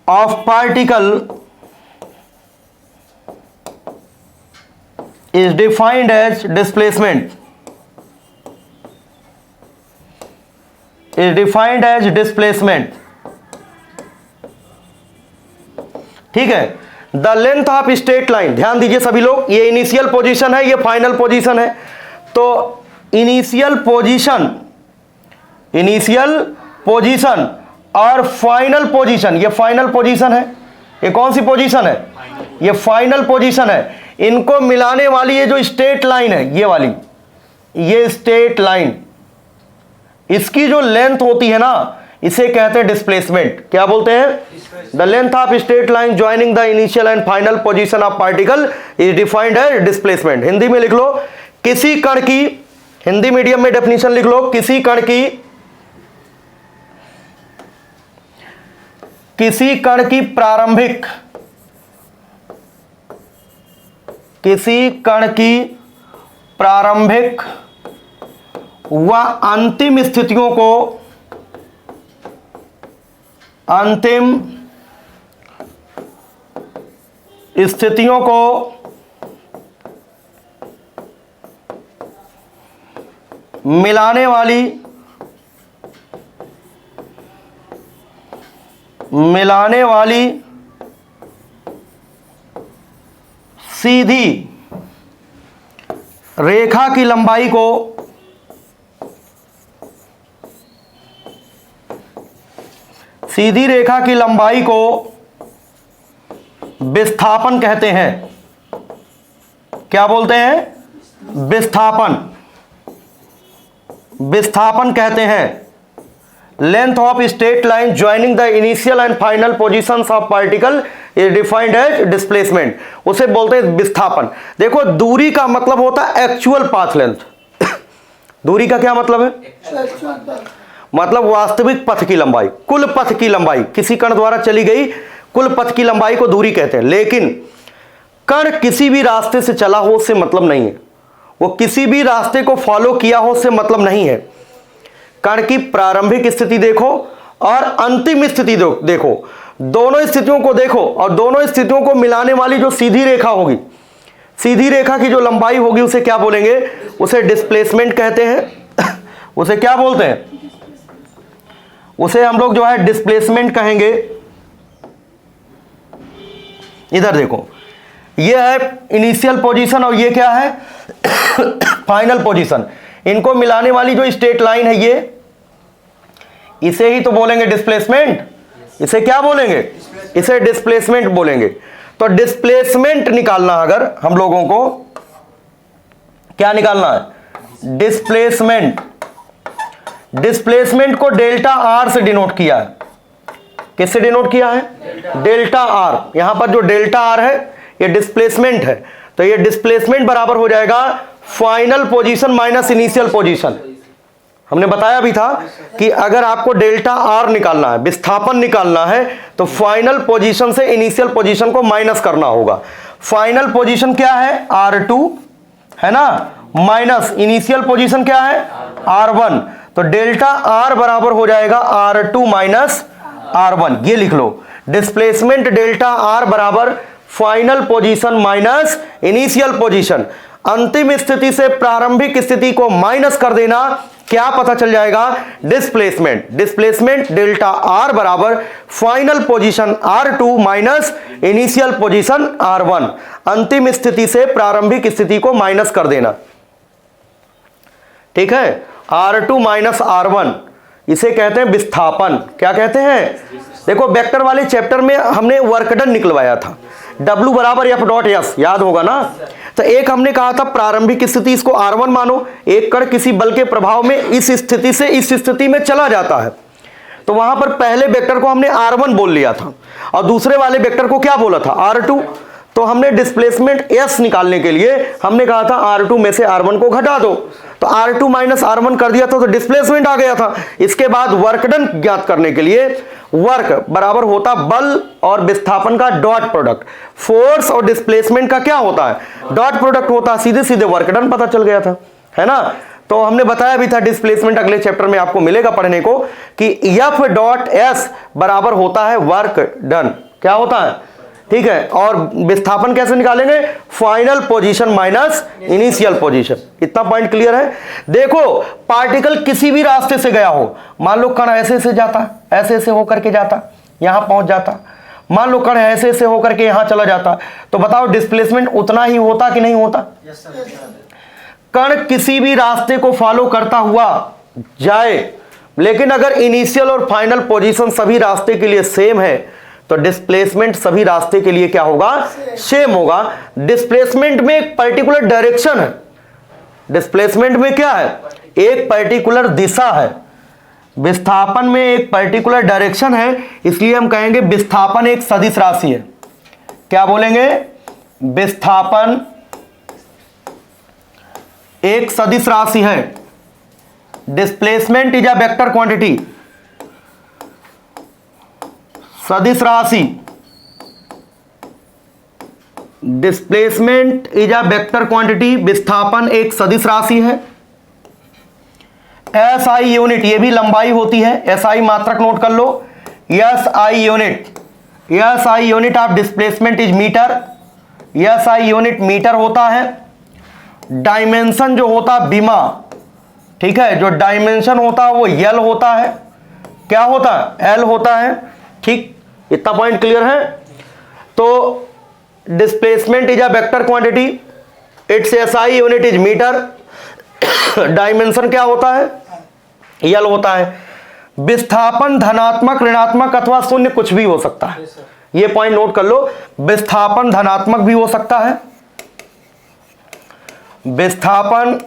A: of particle is defined as displacement. Is defined as displacement. ठीक है, the length of straight line. ध्यान दीजिए सभी लोग, ये इनिशियल पोजीशन है, ये फाइनल पोजीशन है। तो इनिशियल पोजीशन और फाइनल पोजीशन, ये फाइनल पोजीशन है। ये कौन सी पोजीशन है? ये फाइनल पोजीशन है। इनको मिलाने वाली ये जो स्ट्रेट लाइन है, ये वाली, ये स्ट्रेट लाइन, इसकी जो लेंथ होती है ना, इसे कहते हैं डिस्प्लेसमेंट। क्या बोलते हैं? The length of straight line joining the initial and final position of particle is defined as displacement. Hindi में लिख लो, किसी कण की, हिंदी मीडियम में डेफिनेशन लिख लो, किसी कण की प्रारंभिक, किसी कण की प्रारंभिक व अंतिम स्थितियों को, मिलाने वाली सीधी रेखा की लंबाई को सीधी रेखा की लंबाई को विस्थापन कहते हैं। क्या बोलते हैं? विस्थापन। विस्थापन कहते हैं। Length of straight line joining the initial and final positions of particle is defined as displacement, उसे बोलते हैं विस्थापन। देखो, दूरी का मतलब होता है एक्चुअल पाथ लेंथ। दूरी का क्या मतलब है? मतलब वास्तविक पथ की लंबाई, कुल पथ की लंबाई, किसी कण द्वारा चली गई कुल पथ की लंबाई को दूरी कहते हैं। लेकिन कण किसी भी रास्ते से चला हो उससे मतलब नहीं है, वो किसी भी रास्ते को फॉलो किया हो उससे मतलब नहीं है। कण की प्रारंभिक स्थिति देखो और अंतिम स्थिति देखो, दोनों स्थितियों को देखो और दोनों स्थितियों को मिलाने वाली जो सीधी रेखा होगी, सीधी रेखा की जो लंबाई होगी उसे क्या बोलेंगे? उसे डिस्प्लेसमेंट कहते हैं। उसे क्या बोलते हैं? उसे हम लोग जो है डिस्प्लेसमेंट कहेंगे। इधर देखो, ये है इनिशियल पोजीशन और ये क्या है? Final position. इनको मिलाने वाली जो स्ट्रेट लाइन है ये, इसे ही तो बोलेंगे डिस्प्लेसमेंट। इसे क्या बोलेंगे? इसे डिस्प्लेसमेंट बोलेंगे। तो डिस्प्लेसमेंट निकालना, अगर हम लोगों को क्या निकालना है? डिस्प्लेसमेंट। डिस्प्लेसमेंट को डेल्टा आर से डिनोट किया है। किससे डिनोट किया है? Delta R. यहां पर जो डेल्टा आर है ये डिस्प्लेसमेंट है। तो ये डिस्प्लेसमेंट बराबर हो जाएगा final position minus initial position. हमने बताया भी था कि अगर आपको डेल्टा आर निकालना है, विस्थापन निकालना है, तो फाइनल पोजीशन से इनिशियल पोजीशन को माइनस करना होगा। फाइनल पोजीशन क्या है? R2 है ना, माइनस इनिशियल पोजीशन क्या है? R1। तो डेल्टा आर बराबर हो जाएगा R2 माइनस R1। ये लिख लो, डिस्प्लेसमेंट डेल्टा आर बराबर final position minus initial position. अंतिम स्थिति से प्रारंभिक स्थिति को माइनस कर देना, क्या पता चल जाएगा? डिस्प्लेसमेंट। डिस्प्लेसमेंट डेल्टा आर बराबर final position R2 minus initial position R1। अंतिम स्थिति से प्रारंभिक स्थिति को माइनस कर देना, ठीक है? R2 माइनस R1, इसे कहते हैं विस्थापन। क्या कहते हैं? देखो, वेक्टर वाले चैप्टर में हमने वर्क डन निकलवाया था, W बराबर F डॉट S, याद होगा ना? तो एक हमने कहा था प्रारंभिक स्थिति, इसको R1 मानो। एक कण किसी बल के प्रभाव में इस स्थिति से इस स्थिति में चला जाता है, तो वहां पर पहले वेक्टर को हमने R1 बोल लिया था और दूसरे वाले वेक्टर को क्या बोला था? R2। तो हमने डिस्प्लेसमेंट S निकालने के लिए हमने कहा था R2 में से R1 को घटा दो, तो R2 माइनस R1 कर दिया था, तो डिस्प्लेसमेंट आ गया था। इसके बाद वर्क डन ज्ञात करने के लिए वर्क बराबर होता बल और विस्थापन का डॉट प्रोडक्ट। फोर्स और डिस्प्लेसमेंट का क्या होता है? डॉट प्रोडक्ट होता है। सीधे सीधे वर्क डन पता चल गया था, है ना? तो हमने बताया भी था डिस्प्लेसमेंट अगले चैप्टर में आपको मिलेगा पढ़ने को कि F डॉट S बराबर होता है वर्क डन। क्या होता है? ठीक है। और विस्थापन कैसे निकालेंगे? Final position minus initial position. इतना पॉइंट क्लियर है? देखो, पार्टिकल किसी भी रास्ते से गया हो, मान लो कण ऐसे से जाता, ऐसे ऐसे होकर के जाता, यहां पहुंच जाता, मान लो कण ऐसे ऐसे होकर के यहां चला जाता, तो बताओ डिस्प्लेसमेंट उतना ही होता कि नहीं होता? कण किसी भी रास्ते को फॉलो करता हुआ जाए, लेकिन अगर इनिशियल और फाइनल पोजीशन सभी रास्ते के लिए सेम है, तो डिस्प्लेसमेंट सभी रास्ते के लिए क्या होगा? सेम होगा। डिस्प्लेसमेंट में एक पर्टिकुलर डायरेक्शन है, डिस्प्लेसमेंट में क्या है? एक पर्टिकुलर दिशा है। विस्थापन में एक पर्टिकुलर डायरेक्शन है, इसलिए हम कहेंगे विस्थापन एक सदिश राशि है। क्या बोलेंगे? विस्थापन एक सदिश राशि है। Displacement is a vector quantity, सदिश राशि। Displacement is a vector quantity, विस्थापन एक सदिश राशि है। SI यूनिट, ये भी लंबाई होती है, SI मात्रक नोट कर लो। SI unit, SI unit of displacement is metre. SI unit metre होता है। डायमेंशन जो होता है बीमा, ठीक है, जो डायमेंशन होता है वो L होता है। क्या होता है? L होता है। ठीक, इतना पॉइंट क्लियर है? तो displacement is a vector quantity, its SI unit is metre, dimension क्या होता है? L होता है। विस्थापन धनात्मक, ऋणात्मक अथवा शून्य कुछ भी हो सकता है। ये पॉइंट नोट कर लो, विस्थापन धनात्मक भी हो सकता है, विस्थापन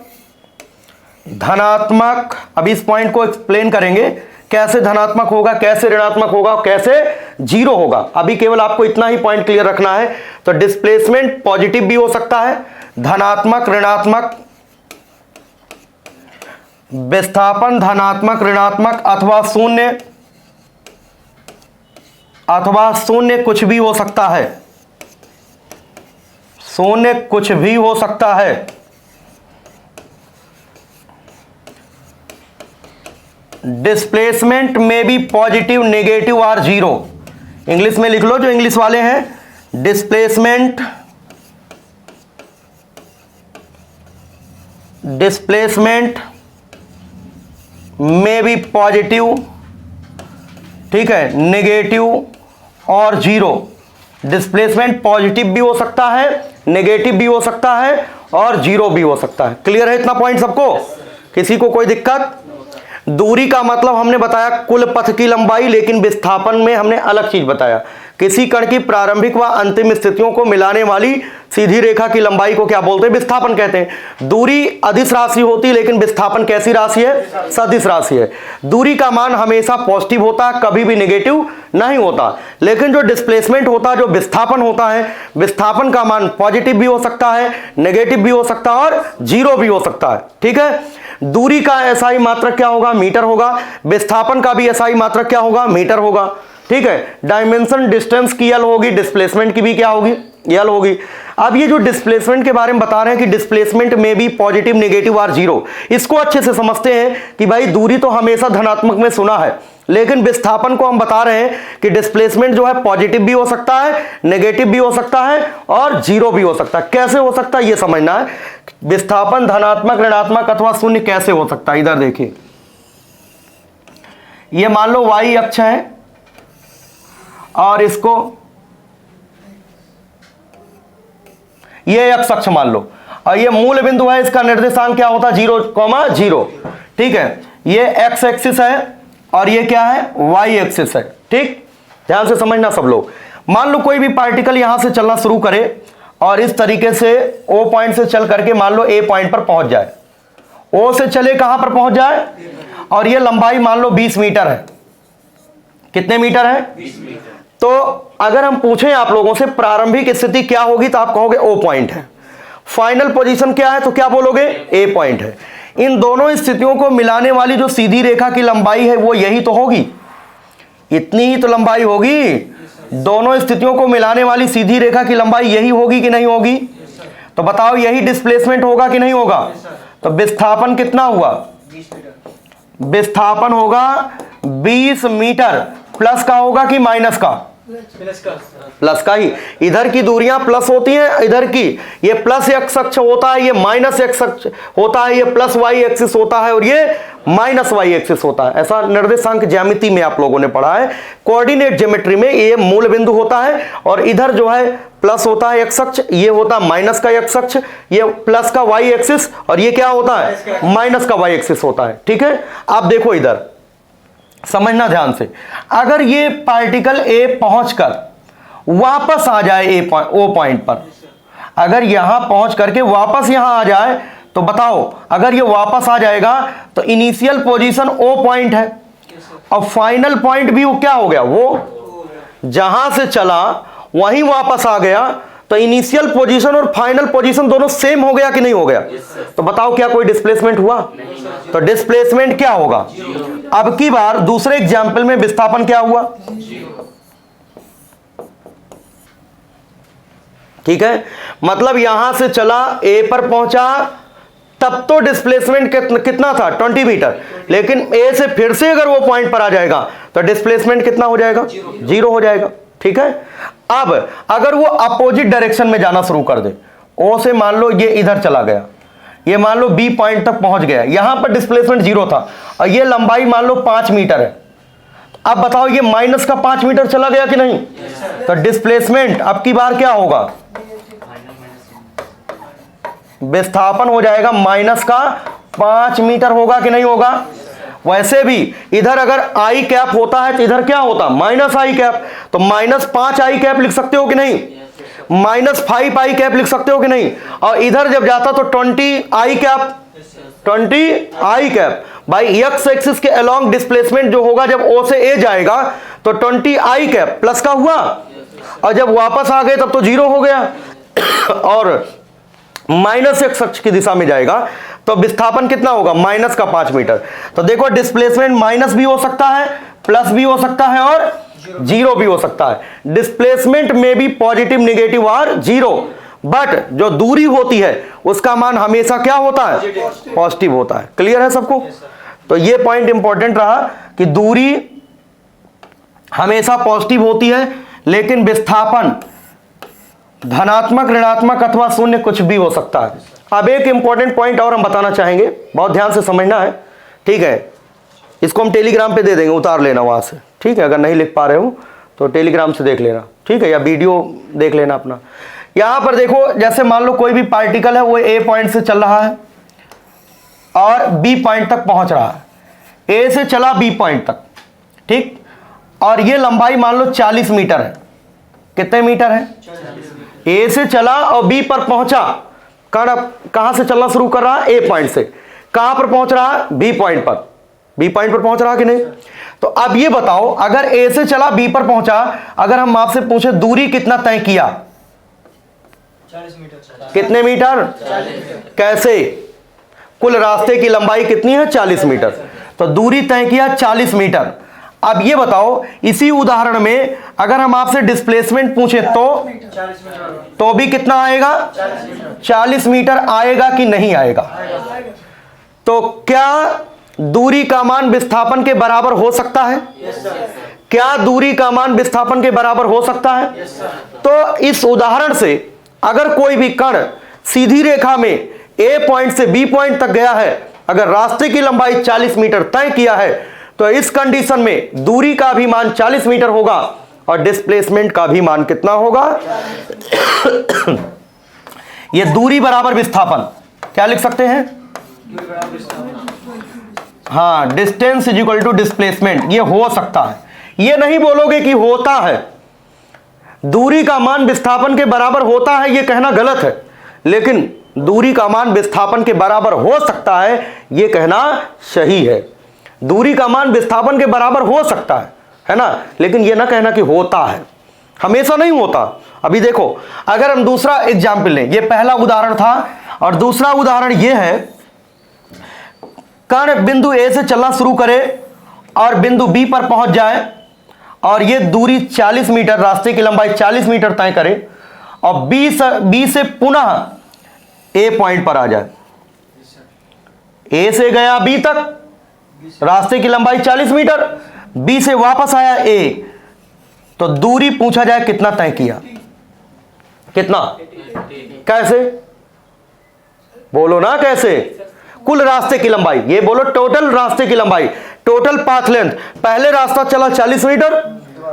A: धनात्मक। अब इस पॉइंट को एक्सप्लेन करेंगे, कैसे धनात्मक होगा, कैसे ऋणात्मक होगा, कैसे जीरो होगा। अभी केवल आपको इतना ही पॉइंट क्लियर रखना है। तो डिस्प्लेसमेंट पॉजिटिव भी हो सकता है, धनात्मक, ऋणात्मक, विस्थापन धनात्मक, ऋणात्मक अथवा शून्य कुछ भी हो सकता है, शून्य कुछ भी हो सकता है। डिस्प्लेसमेंट में भी पॉजिटिव, नेगेटिव और जीरो। इंग्लिश में लिख लो जो इंग्लिश वाले हैं, डिस्प्लेसमेंट में भी पॉजिटिव, ठीक है, नेगेटिव और जीरो। डिस्प्लेसमेंट पॉजिटिव भी हो सकता है, नेगेटिव भी हो सकता है और जीरो भी हो सकता है। क्लियर है इतना पॉइंट सबको? किसी को कोई दिक्कत? दूरी का मतलब हमने बताया कुल पथ की लंबाई, लेकिन विस्थापन में हमने अलग चीज बताया। किसी कण की प्रारंभिक व अंतिम स्थितियों को मिलाने वाली सीधी रेखा की लंबाई को क्या बोलते हैं? विस्थापन कहते हैं। दूरी अदिश राशि होती है, लेकिन विस्थापन कैसी राशि है? सदिश राशि है। दूरी का मान हमेशा पॉजिटिव होता है, कभी भी नेगेटिव नहीं होता। लेकिन जो डिस्प्लेसमेंट होता है, जो विस्थापन होता है, विस्थापन का मान पॉजिटिव भी हो सकता है, नेगेटिव भी हो सकता है और जीरो भी हो सकता है। ठीक है, दूरी का एसआई मात्रक क्या होगा? मीटर होगा। विस्थापन का भी एसआई मात्रक क्या होगा? मीटर होगा। ठीक है, डायमेंशन डिस्टेंस की यल होगी, डिस्प्लेसमेंट की भी क्या होगी? यल होगी। अब ये जो डिस्प्लेसमेंट के बारे में बता रहे हैं कि डिस्प्लेसमेंट में भी पॉजिटिव, नेगेटिव और जीरो, इसको अच्छे से समझते हैं कि भाई दूरी तो हमेशा धनात्मक में सुना है, लेकिन विस्थापन को हम बता रहे हैं कि डिस्प्लेसमेंट जो है पॉजिटिव भी हो सकता है, नेगेटिव भी हो सकता है और जीरो भी हो सकता है। कैसे हो सकता है ये समझना है। विस्थापन धनात्मक, ऋणात्मक अथवा शून्य कैसे हो सकता है? इधर देखिए, ये मान लो वाई अक्ष है और इसको ये एक्स अक्ष मान लो, और ये मूल बिंदु है, इसका निर्देशांक क्या होता है? 0,0। ठीक है, ये एक्स एक्सिस है और ये क्या है? वाई एक्सिस है। ठीक, ध्यान से समझना सब लोग। मान लो कोई भी पार्टिकल यहां से चलना शुरू करे और इस तरीके से ओ पॉइंट से चल करके मान लो ए पॉइंट पर पहुंच जाए। ओ से चले कहां पर पहुंच जाए? और ये लंबाई मान लो 20 मीटर है। कितने मीटर है? 20 मीटर। तो अगर हम पूछें आप लोगों से प्रारंभिक स्थिति क्या होगी, तो आप कहोगे ओ पॉइंट है। फाइनल पोजीशन क्या है, तो क्या बोलोगे? ए पॉइंट है। इन दोनों स्थितियों को मिलाने वाली जो सीधी रेखा की लंबाई है वो यही तो होगी, इतनी ही तो लंबाई होगी। दोनों स्थितियों को मिलाने वाली सीधी रेखा की लंबाई यही होगी कि नहीं होगी? तो बताओ यही डिस्प्लेसमेंट होगा कि नहीं होगा? तो विस्थापन कितना हुआ? विस्थापन होगा 20 मीटर। प्लस का होगा कि माइनस का? प्लस का ही। इधर की दूरियां प्लस होती हैं, इधर की ये प्लस एक्स अक्ष होता है, ये माइनस एक्स अक्ष होता है, ये प्लस वाई एक्सिस होता है और ये माइनस वाई एक्सिस होता है। ऐसा निर्देशांक ज्यामिति में आप लोगों ने पढ़ा है। कोऑर्डिनेट ज्योमेट्री में ये मूल बिंदु होता है और इधर जो है प्लस होता है एक्स अक्ष, ये होता है माइनस का एक्स अक्ष, ये प्लस का वाई एक्सिस और ये क्या होता है? माइनस का वाई एक्सिस होता है। ठीक है, आप देखो इधर समझना ध्यान से। अगर ये पार्टिकल ए पहुंचकर वापस आ जाए ओ पॉइंट पर, अगर यहां पहुंच करके वापस यहां आ जाए, तो बताओ अगर ये वापस आ जाएगा तो इनिशियल पोजीशन ओ पॉइंट है और फाइनल पॉइंट भी वो क्या हो गया? वो जहां से चला वहीं वापस आ गया, तो इनिशियल पोजीशन और फाइनल पोजीशन दोनों सेम हो गया कि नहीं हो गया? तो बताओ क्या कोई डिस्प्लेसमेंट हुआ? तो डिस्प्लेसमेंट क्या होगा? अब की बार दूसरे एग्जाम्पल में विस्थापन क्या हुआ? ठीक है, मतलब यहां से चला ए पर पहुंचा, तब तो डिस्प्लेसमेंट कितना था? 20 मीटर। लेकिन ए से फिर से अगर वो पॉइंट पर आ जाएगा तो डिस्प्लेसमेंट कितना हो जाएगा? 0 हो जाएगा। ठीक है, अब अगर वो अपोजिट डायरेक्शन में जाना शुरू कर दे, ओ से मान लो ये इधर चला गया, ये मान लो बी पॉइंट तक पहुंच गया, यहां पर डिस्प्लेसमेंट 0 था और ये लंबाई मान लो 5 मीटर है। अब बताओ ये माइनस का 5 मीटर चला गया कि नहीं? तो डिस्प्लेसमेंट अब की बार क्या होगा? विस्थापन हो जाएगा माइनस का 5 मीटर होगा कि नहीं होगा? वैसे भी इधर अगर आई कैप होता है तो इधर क्या होता, माइनस आई कैप, तो -5 आई कैप लिख सकते हो कि नहीं, -5 आई कैप लिख सकते हो कि नहीं, और इधर जब जाता तो 20 आई कैप, 20 आई कैप। भाई एक्स एक्सिस के अलोंग डिस्प्लेसमेंट जो होगा जब O से A जाएगा तो 20 आई कैप प्लस का हुआ, और जब वापस आ गए तब तो 0 हो गया, और माइनस एक्स अक्ष की दिशा में जाएगा तो विस्थापन कितना होगा, -5 मीटर। तो देखो डिस्प्लेसमेंट माइनस भी हो सकता है, प्लस भी हो सकता है, और 0 भी हो सकता है। डिस्प्लेसमेंट में भी पॉजिटिव, नेगेटिव और 0, बट जो दूरी होती है उसका मान हमेशा क्या होता है, पॉजिटिव होता है। क्लियर है सबको? तो ये पॉइंट इंपॉर्टेंट रहा कि दूरी हमेशा पॉजिटिव होती है, लेकिन विस्थापन धनात्मक, ऋणात्मक अथवा शून्य कुछ भी हो सकता है। अब एक इंपॉर्टेंट पॉइंट और हम बताना चाहेंगे, बहुत ध्यान से समझना है, ठीक है। इसको हम टेलीग्राम पे दे देंगे, उतार लेना वहां से, ठीक है। अगर नहीं लिख पा रहे हो तो टेलीग्राम से देख लेना, ठीक है, या वीडियो देख लेना अपना। यहां पर देखो, जैसे मान लो कोई भी पार्टिकल है वो A पॉइंट से चल रहा है और B पॉइंट तक पहुंच रहा है। A से चला B पॉइंट तक, ठीक, और ये लंबाई मान लो 40 मीटर है। कितने मीटर है? A से चला और B पर पहुंचा। कहां से चलना शुरू कर रहा है? A पॉइंट से। कहां पर पहुंच रहा है? B पॉइंट पर। B पॉइंट पर पहुंच रहा कि नहीं? तो अब ये बताओ, अगर A से चला B पर पहुंचा, अगर हम आपसे पूछे दूरी कितना तय किया,
B: 40 मीटर।
A: कितने मीटर? कैसे? कुल रास्ते की लंबाई कितनी है? 40 मीटर। तो दूरी तय किया 40 मीटर। अब ये बताओ, इसी उदाहरण में अगर हम आपसे डिस्प्लेसमेंट पूछे तो भी कितना आएगा? 40 मीटर आएगा कि नहीं आएगा? तो क्या दूरी का मान विस्थापन के बराबर हो सकता है? क्या दूरी का मान विस्थापन के बराबर हो सकता है? तो इस उदाहरण से अगर कोई भी कण सीधी रेखा में A पॉइंट से B पॉइंट तक गया है, अगर रास्ते की लंबाई 40 मीटर तय किया है, तो इस कंडीशन में दूरी का भी मान 40 मीटर होगा और डिस्प्लेसमेंट का भी मान कितना होगा? ये दूरी बराबर विस्थापन, क्या लिख सकते हैं? हाँ, distance is equal to displacement. ये हो सकता है, ये नहीं बोलोगे कि होता है। दूरी का मान विस्थापन के बराबर होता है ये कहना गलत है, लेकिन दूरी का मान विस्थापन के बराबर हो सकता है ये कहना सही है। दूरी का मान विस्थापन के बराबर हो सकता है ना, लेकिन ये ना कहना कि होता है, हमेशा नहीं होता। अभी देखो, अगर हम दूसरा एग्जाम्पल लें, ये पहला उदाहरण था और दूसरा उदाहरण ये है, कण बिंदु A से चलना शुरू करे और बिंदु B पर पहुंच जाए और ये दूरी 40 मीटर, रास्ते की लंबाई 40 मीटर तय करे और B से पुनः A पॉइंट पर आ जाए। A से गया B तक, रास्ते की लंबाई 40 मीटर, B से वापस आया A, तो दूरी पूछा जाए कितना तय किया? कितना? कैसे? बोलो ना कैसे? कुल रास्ते की लंबाई, ये बोलो टोटल रास्ते की लंबाई, टोटल पाथ लेंथ। पहले रास्ता चला 40 मीटर,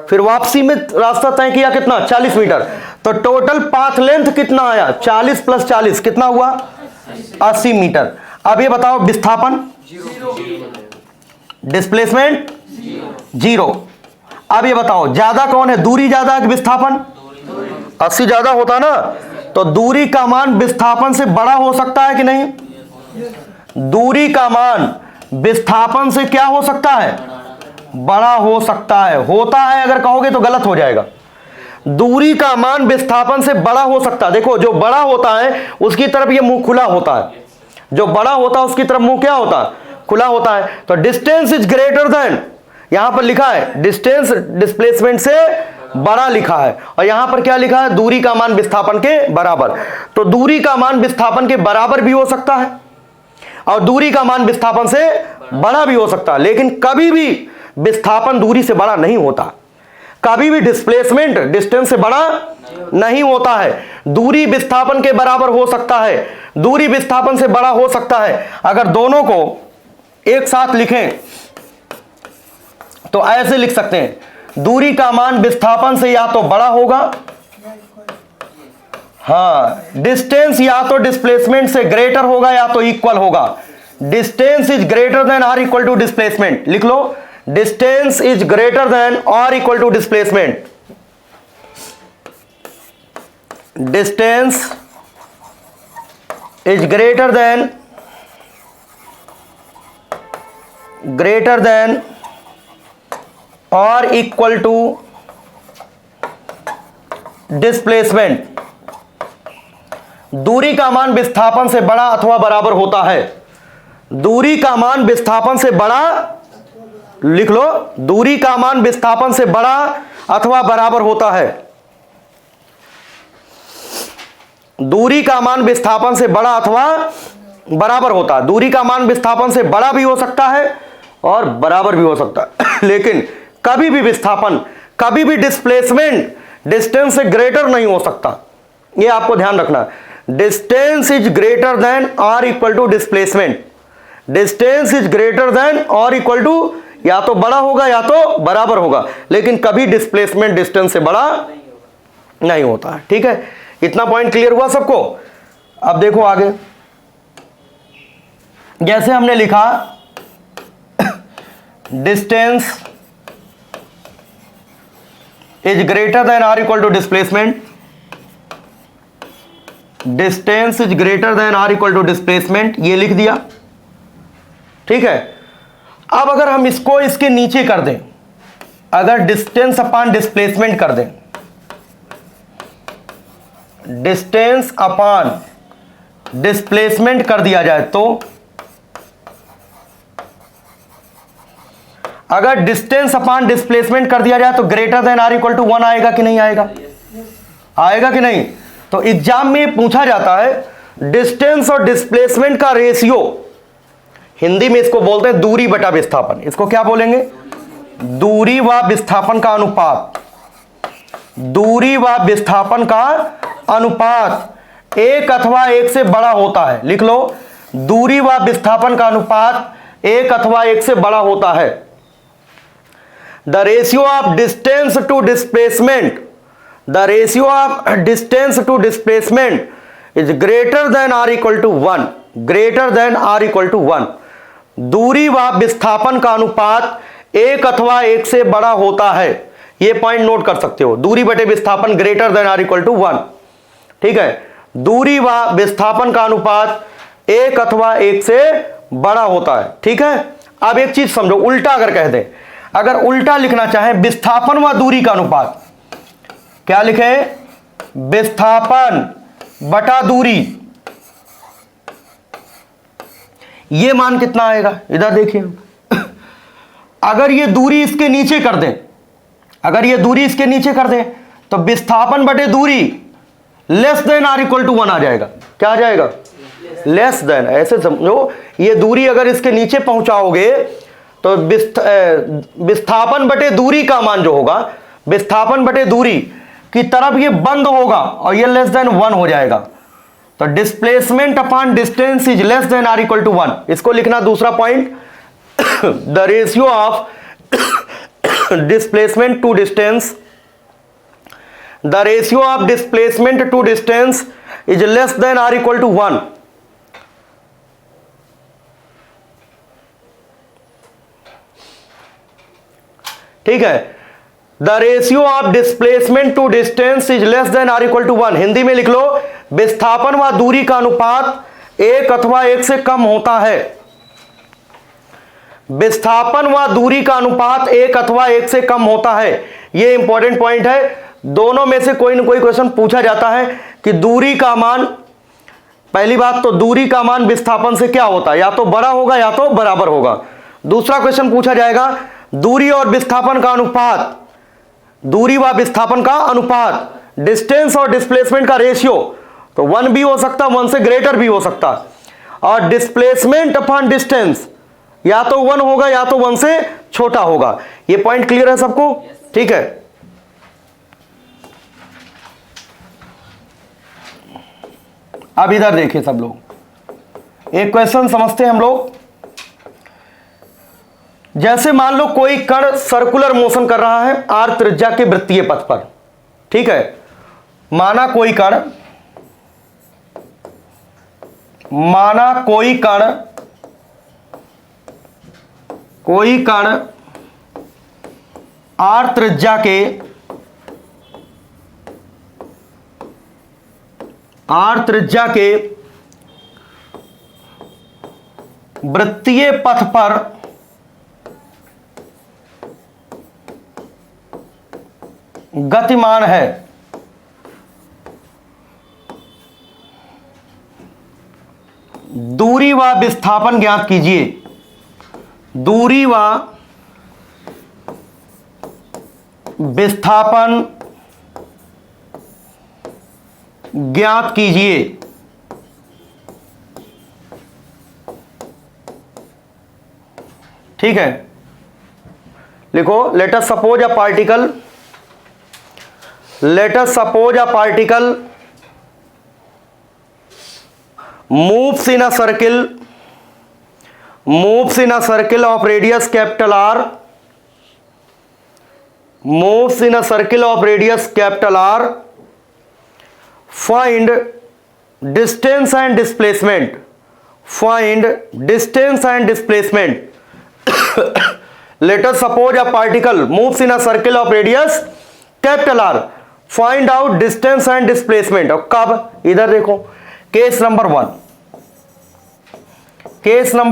A: फिर वापसी में रास्ता तय किया कितना? 40 मीटर। तो टोटल पाथ लेंथ कितना आया? 40 प्लस 40 कितना हुआ? 80 मीटर। अब ये बताओ विस्थापन? डिस्प्लेसमेंट? 0। अब ये बताओ ज्यादा कौन है, दूरी ज्यादा कि विस्थापन? 80 ज्यादा होता ना, तो दूरी का मान विस्थापन से बड़ा हो सकता है कि नहीं? दूरी का मान विस्थापन से क्या हो सकता है? बड़ा हो सकता है। होता है अगर कहोगे तो गलत हो जाएगा। दूरी का मान विस्थापन से बड़ा हो सकता है। देखो, जो बड़ा होता है उसकी तरफ ये मुंह खुला होता है, जो बड़ा होता है उसकी तरफ मुंह क्या होता है? खुला होता है। तो डिस्टेंस इज ग्रेटर देन, यहां पर लिखा है डिस्टेंस डिस्प्लेसमेंट से बड़ा लिखा है, और यहां पर क्या लिखा है? दूरी का मान विस्थापन के बराबर। तो दूरी का मान विस्थापन के बराबर भी हो सकता है और दूरी का मान विस्थापन से बड़ा भी हो सकता है, लेकिन कभी भी विस्थापन दूरी से बड़ा नहीं होता, कभी भी डिस्प्लेसमेंट डिस्टेंस से बड़ा नहीं होता है। दूरी विस्थापन के बराबर हो सकता है, दूरी विस्थापन से बड़ा हो सकता है। अगर दोनों को एक साथ लिखें तो ऐसे लिख सकते हैं, दूरी का मान विस्थापन से या तो बड़ा होगा, हाँ, डिस्टेंस या तो डिस्प्लेसमेंट से ग्रेटर होगा या तो इक्वल होगा। Distance is greater than or equal to displacement, लिख लो, distance is greater than or equal to displacement, distance is greater than और इक्वल टू डिस्प्लेसमेंट। दूरी का मान विस्थापन से बड़ा अथवा बराबर होता है। दूरी का मान विस्थापन से बड़ा, लिख लो, दूरी का मान विस्थापन से बड़ा अथवा बराबर होता है। दूरी का मान विस्थापन से बड़ा अथवा बराबर होता है। दूरी का मान विस्थापन से बड़ा भी हो सकता है और बराबर भी हो सकता है, लेकिन कभी भी विस्थापन, कभी भी डिस्प्लेसमेंट डिस्टेंस से ग्रेटर नहीं हो सकता, ये आपको ध्यान रखना। Distance is greater than or equal to displacement, distance is greater than और इक्वल टू, या तो बड़ा होगा या तो बराबर होगा, लेकिन कभी डिस्प्लेसमेंट डिस्टेंस से बड़ा नहीं होता। ठीक है, इतना पॉइंट क्लियर हुआ सबको। अब देखो आगे, जैसे हमने लिखा distance is greater than or equal to displacement, distance is greater than or equal to displacement, ये लिख दिया। ठीक है, अब अगर हम इसको इसके नीचे कर दें, अगर डिस्टेंस अपॉन डिस्प्लेसमेंट कर दें, डिस्टेंस अपॉन डिस्प्लेसमेंट कर दिया जाए, तो अगर डिस्टेंस अपॉन डिस्प्लेसमेंट कर दिया जाए तो greater than or equal to 1 आएगा कि नहीं आएगा? आएगा कि नहीं? तो एग्जाम में पूछा जाता है डिस्टेंस और डिस्प्लेसमेंट का रेशियो, हिंदी में इसको बोलते हैं दूरी बटा विस्थापन। इसको क्या बोलेंगे? दूरी व विस्थापन का अनुपात। दूरी व विस्थापन का अनुपात 1 अथवा 1 से बड़ा होता है। लिख लो, दूरी व विस्थापन का अनुपात 1 अथवा 1 से बड़ा होता है। The ratio of distance to displacement, the ratio of distance to displacement is greater than or equal to 1, greater than or equal to 1। दूरी व विस्थापन का अनुपात 1 अथवा 1 से बड़ा होता है। ये पॉइंट नोट कर सकते हो, दूरी बटे विस्थापन greater than or equal to 1। ठीक है, दूरी व विस्थापन का अनुपात 1 अथवा 1 से बड़ा होता है। ठीक है, अब एक चीज समझो, उल्टा अगर कह दें, अगर उल्टा लिखना चाहे विस्थापन व दूरी का अनुपात, क्या लिखे? विस्थापन बटा दूरी, ये मान कितना आएगा? इधर देखिए, अगर ये दूरी इसके नीचे कर दें, अगर ये दूरी इसके नीचे कर दें तो विस्थापन बटे दूरी less than or equal to 1 आ जाएगा। क्या आ जाएगा? Less than. ऐसे समझो, ये दूरी अगर इसके नीचे पहुंचाओगे तो विस्थापन बटे दूरी का मान जो होगा, विस्थापन बटे दूरी की तरफ ये बंद होगा और ये लेस देन 1 हो जाएगा। तो displacement upon distance is less than or equal to 1। इसको लिखना दूसरा point, the ratio of displacement to distance, the ratio of displacement to distance is less than or equal to 1। ठीक है, the ratio of displacement to distance is less than or equal to 1। Hindi में लिख लो, विस्थापन व दूरी का अनुपात 1 अथवा 1 से कम होता है। विस्थापन व दूरी का अनुपात 1 अथवा 1 से कम होता है। यह इंपॉर्टेंट पॉइंट है। दोनों में से कोई ना कोई क्वेश्चन पूछा जाता है कि दूरी का मान, पहली बात तो दूरी का मान विस्थापन से क्या होता है, या तो बड़ा होगा या तो बराबर होगा। दूसरा क्वेश्चन पूछा जाएगा दूरी और विस्थापन का अनुपात, दूरी व विस्थापन का अनुपात, डिस्टेंस और डिस्प्लेसमेंट का रेशियो, तो 1 भी हो सकता, 1 से ग्रेटर भी हो सकता, और डिस्प्लेसमेंट अपॉन डिस्टेंस या तो 1 होगा या तो 1 से छोटा होगा। ये पॉइंट क्लियर है सबको? ठीक है, अब इधर देखिए सब लोग, एक क्वेश्चन समझते हैं हम लोग। जैसे मान लो कोई कण सर्कुलर मोशन कर रहा है आर त्रिज्या के वृत्तीय पथ पर। ठीक है, माना कोई कण कोई कण r त्रिज्या के वृत्तीय पथ पर गतिमान है। दूरी व विस्थापन ज्ञात कीजिए। दूरी व विस्थापन ज्ञात कीजिए। ठीक है, लिखो let us suppose a particle moves in a circle of radius capital R, moves in a circle of radius capital R. Find distance and displacement. Let us suppose a particle moves in a circle of radius capital R. Find out distance and displacement. और कब, इधर देखो, केस नंबर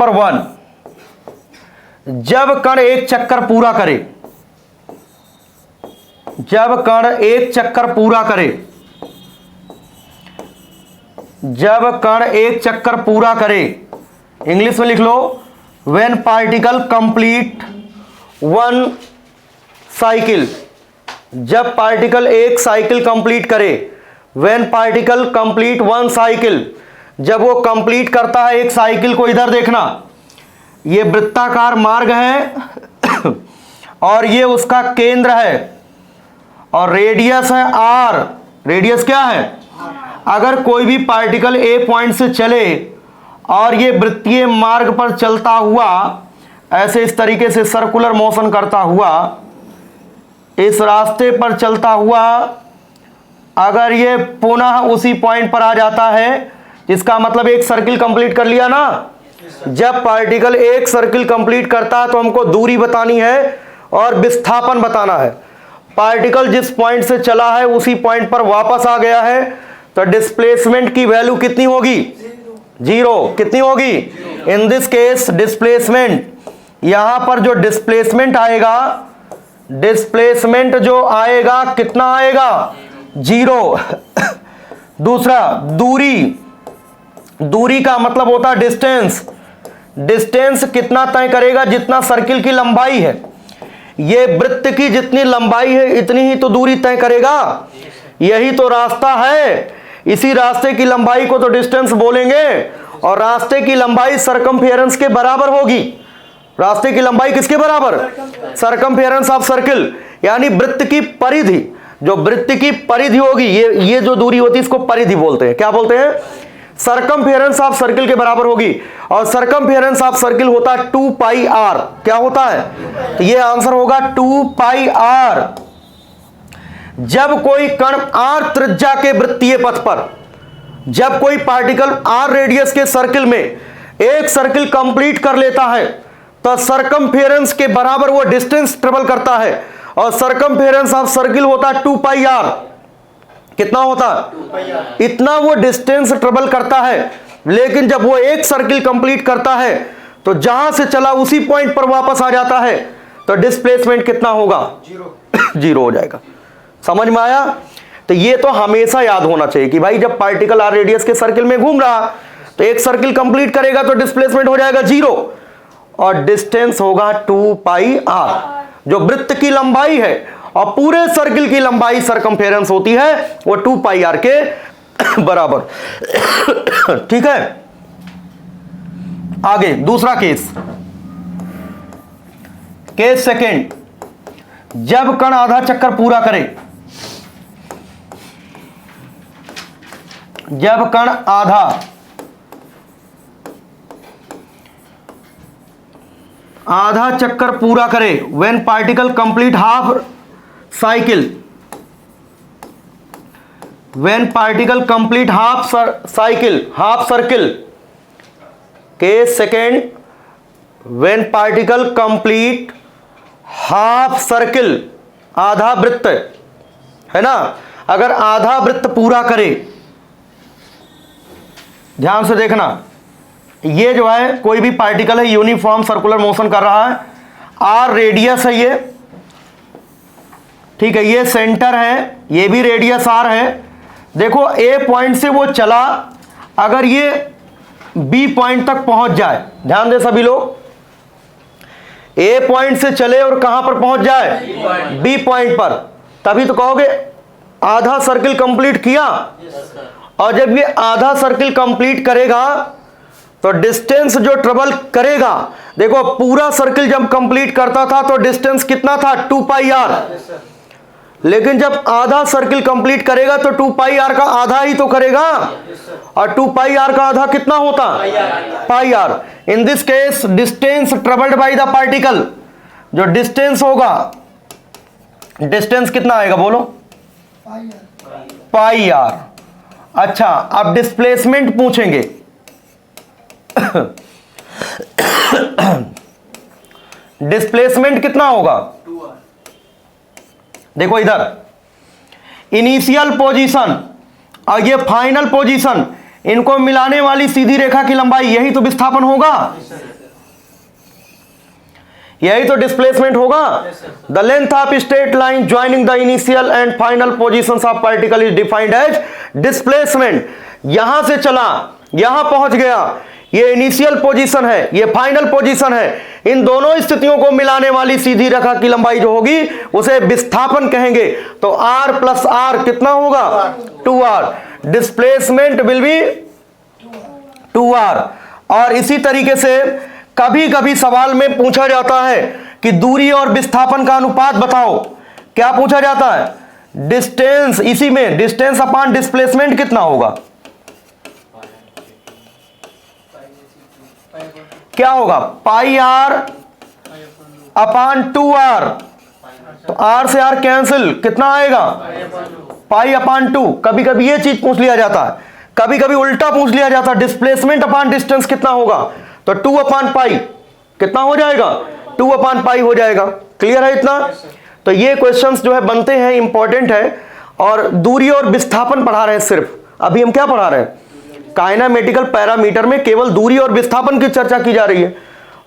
A: वन, जब कण एक चक्कर पूरा करे, इंग्लिश में लिख लो, when particle complete one cycle, जब पार्टिकल एक साइकिल कंप्लीट करे, when particle complete one cycle, जब वो कंप्लीट करता है एक साइकिल को। इधर देखना, ये वृत्ताकार मार्ग है और ये उसका केंद्र है और रेडियस है r। रेडियस क्या है? अगर कोई भी पार्टिकल ए पॉइंट से चले और ये वृत्तीय मार्ग पर चलता हुआ ऐसे इस तरीके से सर्कुलर मोशन करता हुआ इस रास्ते पर चलता हुआ, अगर ये पुनः उसी पॉइंट पर आ जाता है, इसका मतलब एक सर्किल कंप्लीट कर लिया ना। जब पार्टिकल एक सर्किल कंप्लीट करता है तो हमको दूरी बतानी है और विस्थापन बताना है। पार्टिकल जिस पॉइंट से चला है उसी पॉइंट पर वापस आ गया है, तो डिस्प्लेसमेंट की वैल्यू कितनी होगी? 0। कितनी होगी? इन दिस केस डिस्प्लेसमेंट, यहां पर जो डिस्प्लेसमेंट जो आएगा कितना आएगा? 0। दूसरा, दूरी का मतलब होता है डिस्टेंस कितना तय करेगा? जितना सर्किल की लंबाई है। ये वृत्त की जितनी लंबाई है इतनी ही तो दूरी तय करेगा। यही तो रास्ता है, इसी रास्ते की लंबाई को तो डिस्टेंस बोलेंगे और रास्ते की लंबाई सरकमफेरेंस के बराबर होगी। रास्ते की लंबाई किसके बराबर? सरकमफेरेंस ऑफ सर्किल, यानी वृत्त की परिधि। जो वृत्त की परिधि होगी, ये जो दूरी होती है इसको परिधि बोलते हैं। क्या बोलते हैं? सरकमफेरेंस ऑफ सर्किल के बराबर होगी। और सरकमफेरेंस ऑफ सर्किल होता है 2 पाई r। क्या होता है? तो ये आंसर होगा 2 पाई r। जब कोई कण r त्रिज्या के वृत्तीय पथ पर, जब कोई पार्टिकल r रेडियस के सर्किल में एक सर्किल कंप्लीट कर लेता है तो सरकमफेरेंस के बराबर वो डिस्टेंस ट्रेवल करता है और सरकमफेरेंस ऑफ सर्किल होता है 2 पाई r। कितना होता है? इतना वो डिस्टेंस ट्रेवल करता है। लेकिन जब वो एक सर्किल कंप्लीट करता है तो जहां से चला उसी पॉइंट पर वापस आ जाता है, तो डिस्प्लेसमेंट कितना होगा? 0 हो जाएगा। समझ में आया? तो ये तो हमेशा याद होना चाहिए कि भाई जब पार्टिकल r रेडियस के सर्किल में घूम रहा तो एक सर्किल कंप्लीट करेगा तो डिस्प्लेसमेंट हो जाएगा 0 और डिस्टेंस होगा 2 पाई r, जो वृत्त की लंबाई है। और पूरे सर्किल की लंबाई सरकमफेरेंस होती है वो 2 पाई r के बराबर। ठीक है, आगे दूसरा केस सेकंड, जब कण आधा चक्कर पूरा करे, जब कण आधा चक्कर पूरा करे, when particle complete half cycle, when particle complete half circle. Case second, when particle complete half circle, आधा वृत्त, है ना, अगर आधा वृत्त पूरा करे, ध्यान से देखना, ये जो है कोई भी पार्टिकल है, यूनिफॉर्म सर्कुलर मोशन कर रहा है, आर रेडियस है ये, ठीक है, ये सेंटर है, ये भी रेडियस आर है। देखो ए पॉइंट से वो चला, अगर ये बी पॉइंट तक पहुंच जाए, ध्यान दे सभी लोग, ए पॉइंट से चले और कहां पर पहुंच जाए, बी पॉइंट पर, तभी तो कहोगे आधा सर्किल कंप्लीट किया। और जब ये आधा सर्किल कंप्लीट करेगा तो डिस्टेंस जो ट्रेवल करेगा, देखो पूरा सर्किल जब कंप्लीट करता था तो डिस्टेंस कितना था, 2 पाई आर, लेकिन जब आधा सर्किल कंप्लीट करेगा तो 2 पाई आर का आधा ही तो करेगा, और 2 पाई आर का आधा कितना होता, pi R. In this case distance travelled by the particle, जो डिस्टेंस होगा, डिस्टेंस कितना आएगा बोलो, पाई आर। अच्छा, अब डिस्प्लेसमेंट पूछेंगे। डिस्प्लेसमेंट कितना होगा, देखो इधर इनिशियल पोजीशन और ये फाइनल पोजीशन, इनको मिलाने वाली सीधी रेखा की लंबाई, यही तो विस्थापन होगा, यही तो डिस्प्लेसमेंट होगा। The length of straight line joining the initial and final positions of particle is defined as displacement. यहां से चला, यहां पहुंच गया, ये इनिशियल पोजीशन है, ये फाइनल पोजीशन है, इन दोनों स्थितियों को मिलाने वाली सीधी रेखा की लंबाई जो होगी उसे विस्थापन कहेंगे। तो r प्लस r कितना होगा, 2r। Displacement will be 2r। और इसी तरीके से कभी कभी सवाल में पूछा जाता है कि दूरी और विस्थापन का अनुपात बताओ। क्या पूछा जाता है, डिस्टेंस, इसी में डिस्टेंस अपॉन डिस्प्लेसमेंट कितना होगा, क्या होगा, पाई आर अपॉन 2r। तो r से r कैंसिल, कितना आएगा, पाई अपॉन 2। कभी कभी ये चीज पूछ लिया जाता है, कभी कभी उल्टा पूछ लिया जाता है, डिस्प्लेसमेंट अपॉन डिस्टेंस कितना होगा, तो 2 अपॉन पाई कितना हो जाएगा, 2 अपॉन पाई हो जाएगा। क्लियर है इतना। तो ये क्वेश्चंस जो है बनते हैं, इंपॉर्टेंट है। और दूरी और विस्थापन पढ़ा रहे हैं सिर्फ, अभी हम क्या पढ़ा रहे हैं, काइनेमेटिकल पैरामीटर में केवल दूरी और विस्थापन की चर्चा की जा रही है।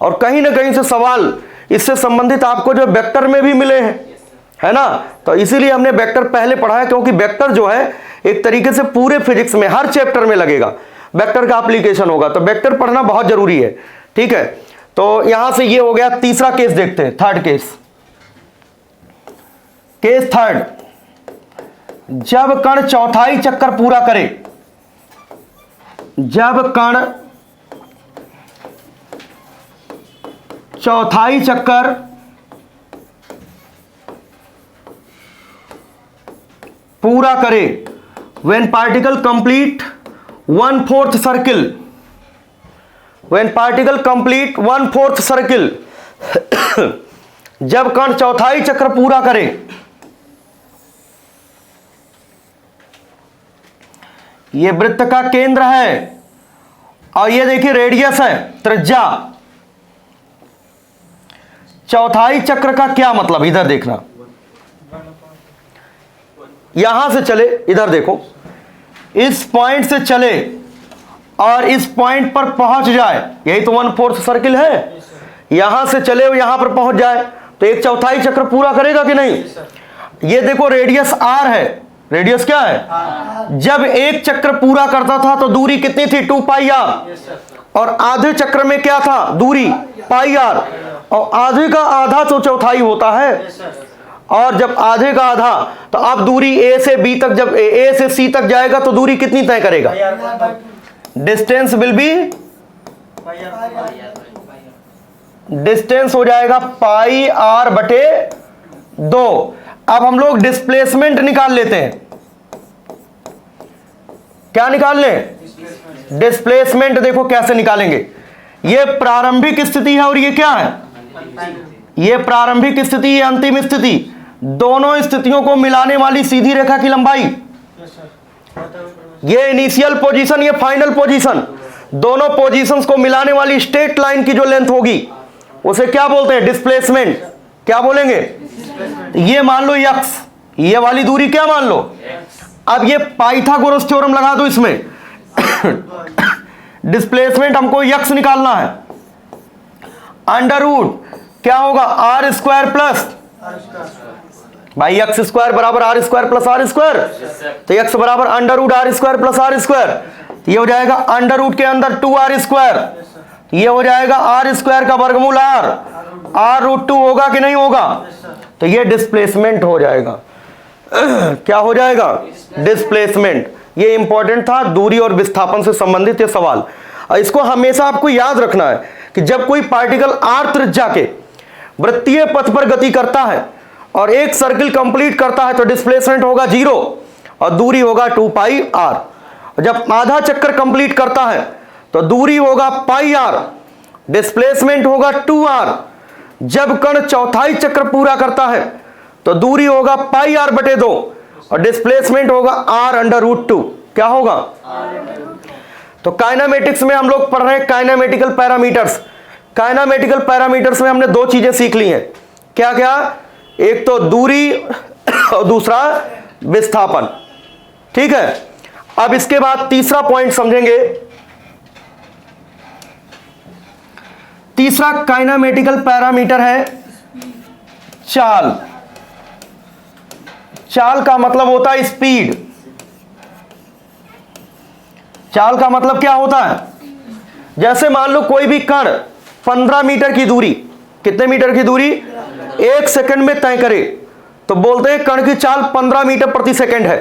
A: और कहीं ना कहीं से सवाल इससे संबंधित आपको जो वेक्टर में भी मिले हैं, है ना, तो इसीलिए हमने वेक्टर पहले पढ़ा है, क्योंकि वेक्टर जो है एक तरीके से पूरे फिजिक्स में हर चैप्टर में लगेगा, वेक्टर का एप्लीकेशन होगा, तो वेक्टर पढ़ना बहुत जरूरी है। ठीक है, तो यहां से ये हो गया। तीसरा केस देखते हैं, थर्ड केस। केस थर्ड, जब कण चौथाई चक्कर पूरा करे, जब कण चौथाई चक्कर पूरा करे, when particle complete 1/4 circle, when particle complete 1/4 circle, जब कण चौथाई चक्र पूरा करे, ये वृत्त का केंद्र है और ये देखिए रेडियस है, त्रिज्या। चौथाई चक्र का क्या मतलब, इधर देखना, यहां से चले, इधर देखो, इस पॉइंट से चले और इस पॉइंट पर पहुंच जाए, यही तो 1/4 सर्किल है। यहां से चले और यहां पर पहुंच जाए तो एक चौथाई चक्र पूरा करेगा कि नहीं। ये देखो रेडियस r है, रेडियस क्या है, जब एक चक्र पूरा करता था तो दूरी कितनी थी, 2 पाई आर, और आधे चक्र में क्या था, दूरी पाई आर, और आधे का आधा तो चौथाई होता है। और जब आधे का आधा, तो अब दूरी a से b तक, जब a से c तक जाएगा तो दूरी कितनी तय करेगा, डिस्टेंस विल बी, डिस्टेंस हो जाएगा पाई आर बटे 2। अब हम लोग डिस्प्लेसमेंट निकाल लेते हैं। क्या निकाल लें, डिस्प्लेसमेंट। देखो कैसे निकालेंगे, ये प्रारंभिक स्थिति है और ये क्या है, ये प्रारंभिक स्थिति, ये अंतिम स्थिति, दोनों स्थितियों को मिलाने वाली सीधी रेखा की लंबाई, ये इनिशियल पोजीशन, ये फाइनल पोजीशन, दोनों पोजीशंस को मिलाने वाली स्ट्रेट लाइन की जो लेंथ होगी उसे क्या बोलते हैं? डिस्प्लेसमेंट। क्या बोलेंगे? ये मान लो यक्स, ये वाली दूरी क्या मान लो? अब ये पाइथागोरस थ्योरम लगा दो इसमें। डिस्प्लेसमेंट हमको यक्स निकालना है, अंडर रूट क्या होगा? आर स्क्वायर प्लस भाई एक्स स्क्वायर बराबर r square plus r square, तो एक्स बराबर under root r square plus r square, ये हो जाएगा अंडर रूट के अंदर 2r स्क्वायर, ये हो जाएगा आर स्क्वायर का वर्गमूल आर रूट 2 होगा कि नहीं होगा? तो ये डिस्प्लेसमेंट हो जाएगा। क्या हो जाएगा? डिस्प्लेसमेंट। ये इंपॉर्टेंट था, दूरी और विस्थापन से संबंधित ये सवाल। इसको हमेशा आपको याद रखना है कि जब कोई पार्टिकल r त्रिज्या के वृत्तीय पथ पर गति करता है और एक सर्किल कंप्लीट करता है तो डिस्प्लेसमेंट होगा 0 और दूरी होगा 2πr। जब आधा चक्कर कंप्लीट करता है तो दूरी होगा πr, डिस्प्लेसमेंट होगा 2r। जब कण चौथाई चक्र पूरा करता है तो दूरी होगा πr/2 और डिस्प्लेसमेंट होगा r अंडर रूट 2। क्या होगा? तो काइनेमेटिक्स में हम लोग पढ़ रहे हैं काइनेमेटिकल पैरामीटर्स। काइनेमेटिकल पैरामीटर्स में हमने दो चीजें सीख ली हैं। क्या क्या? एक तो दूरी और दूसरा विस्थापन। ठीक है, अब इसके बाद तीसरा पॉइंट समझेंगे। तीसरा काइनेमेटिकल पैरामीटर है चाल। चाल का मतलब होता है स्पीड। चाल का मतलब क्या होता है? जैसे मान लो कोई भी कण 15 मीटर की दूरी, कितने मीटर की दूरी? 1 सेकंड में तय करे तो बोलते हैं कण की चाल 15 मीटर प्रति सेकंड है।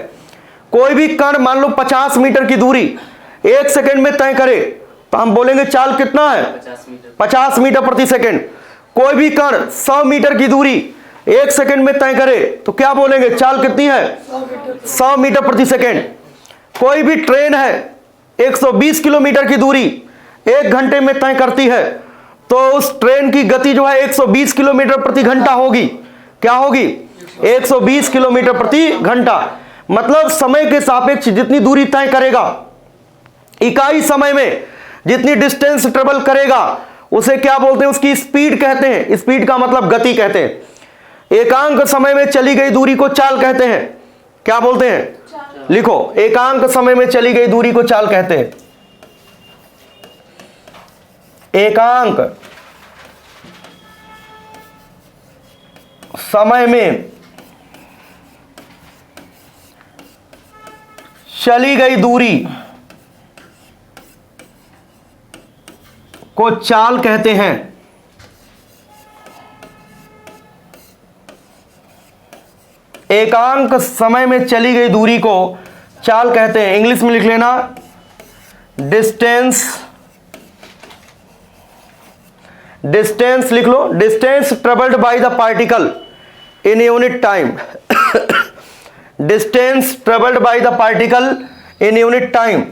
A: कोई भी कण मान लो 50 मीटर की दूरी 1 सेकंड में तय करे तो हम बोलेंगे चाल कितना है? 50 मीटर प्रति सेकंड। कोई भी कण 100 मीटर की दूरी 1 सेकंड में तय करे तो क्या बोलेंगे? चाल कितनी है? 100 मीटर प्रति सेकंड। कोई भी ट्रेन है 120 किलोमीटर की दूरी 1 घंटे में तय करती है तो उस ट्रेन की गति जो है 120 किलोमीटर प्रति घंटा होगी। क्या होगी? 120 किलोमीटर प्रति घंटा। मतलब समय के सापेक्ष जितनी दूरी तय करेगा, इकाई समय में जितनी डिस्टेंस ट्रेवल करेगा, उसे क्या बोलते हैं? उसकी स्पीड कहते हैं। स्पीड का मतलब गति कहते हैं। एकांक समय में चली गई दूरी को चाल कहते हैं। क्या बोलते हैं? लिखो, एकांक समय में चली गई दूरी को चाल कहते हैं। एकांक समय में चली गई दूरी को चाल कहते हैं। एकांक समय में चली गई दूरी को चाल कहते हैं। इंग्लिश में लिख लेना, डिस्टेंस। डिस्टेंस लिख लो, distance travelled by the particle in unit time. Distance travelled by the particle in unit time.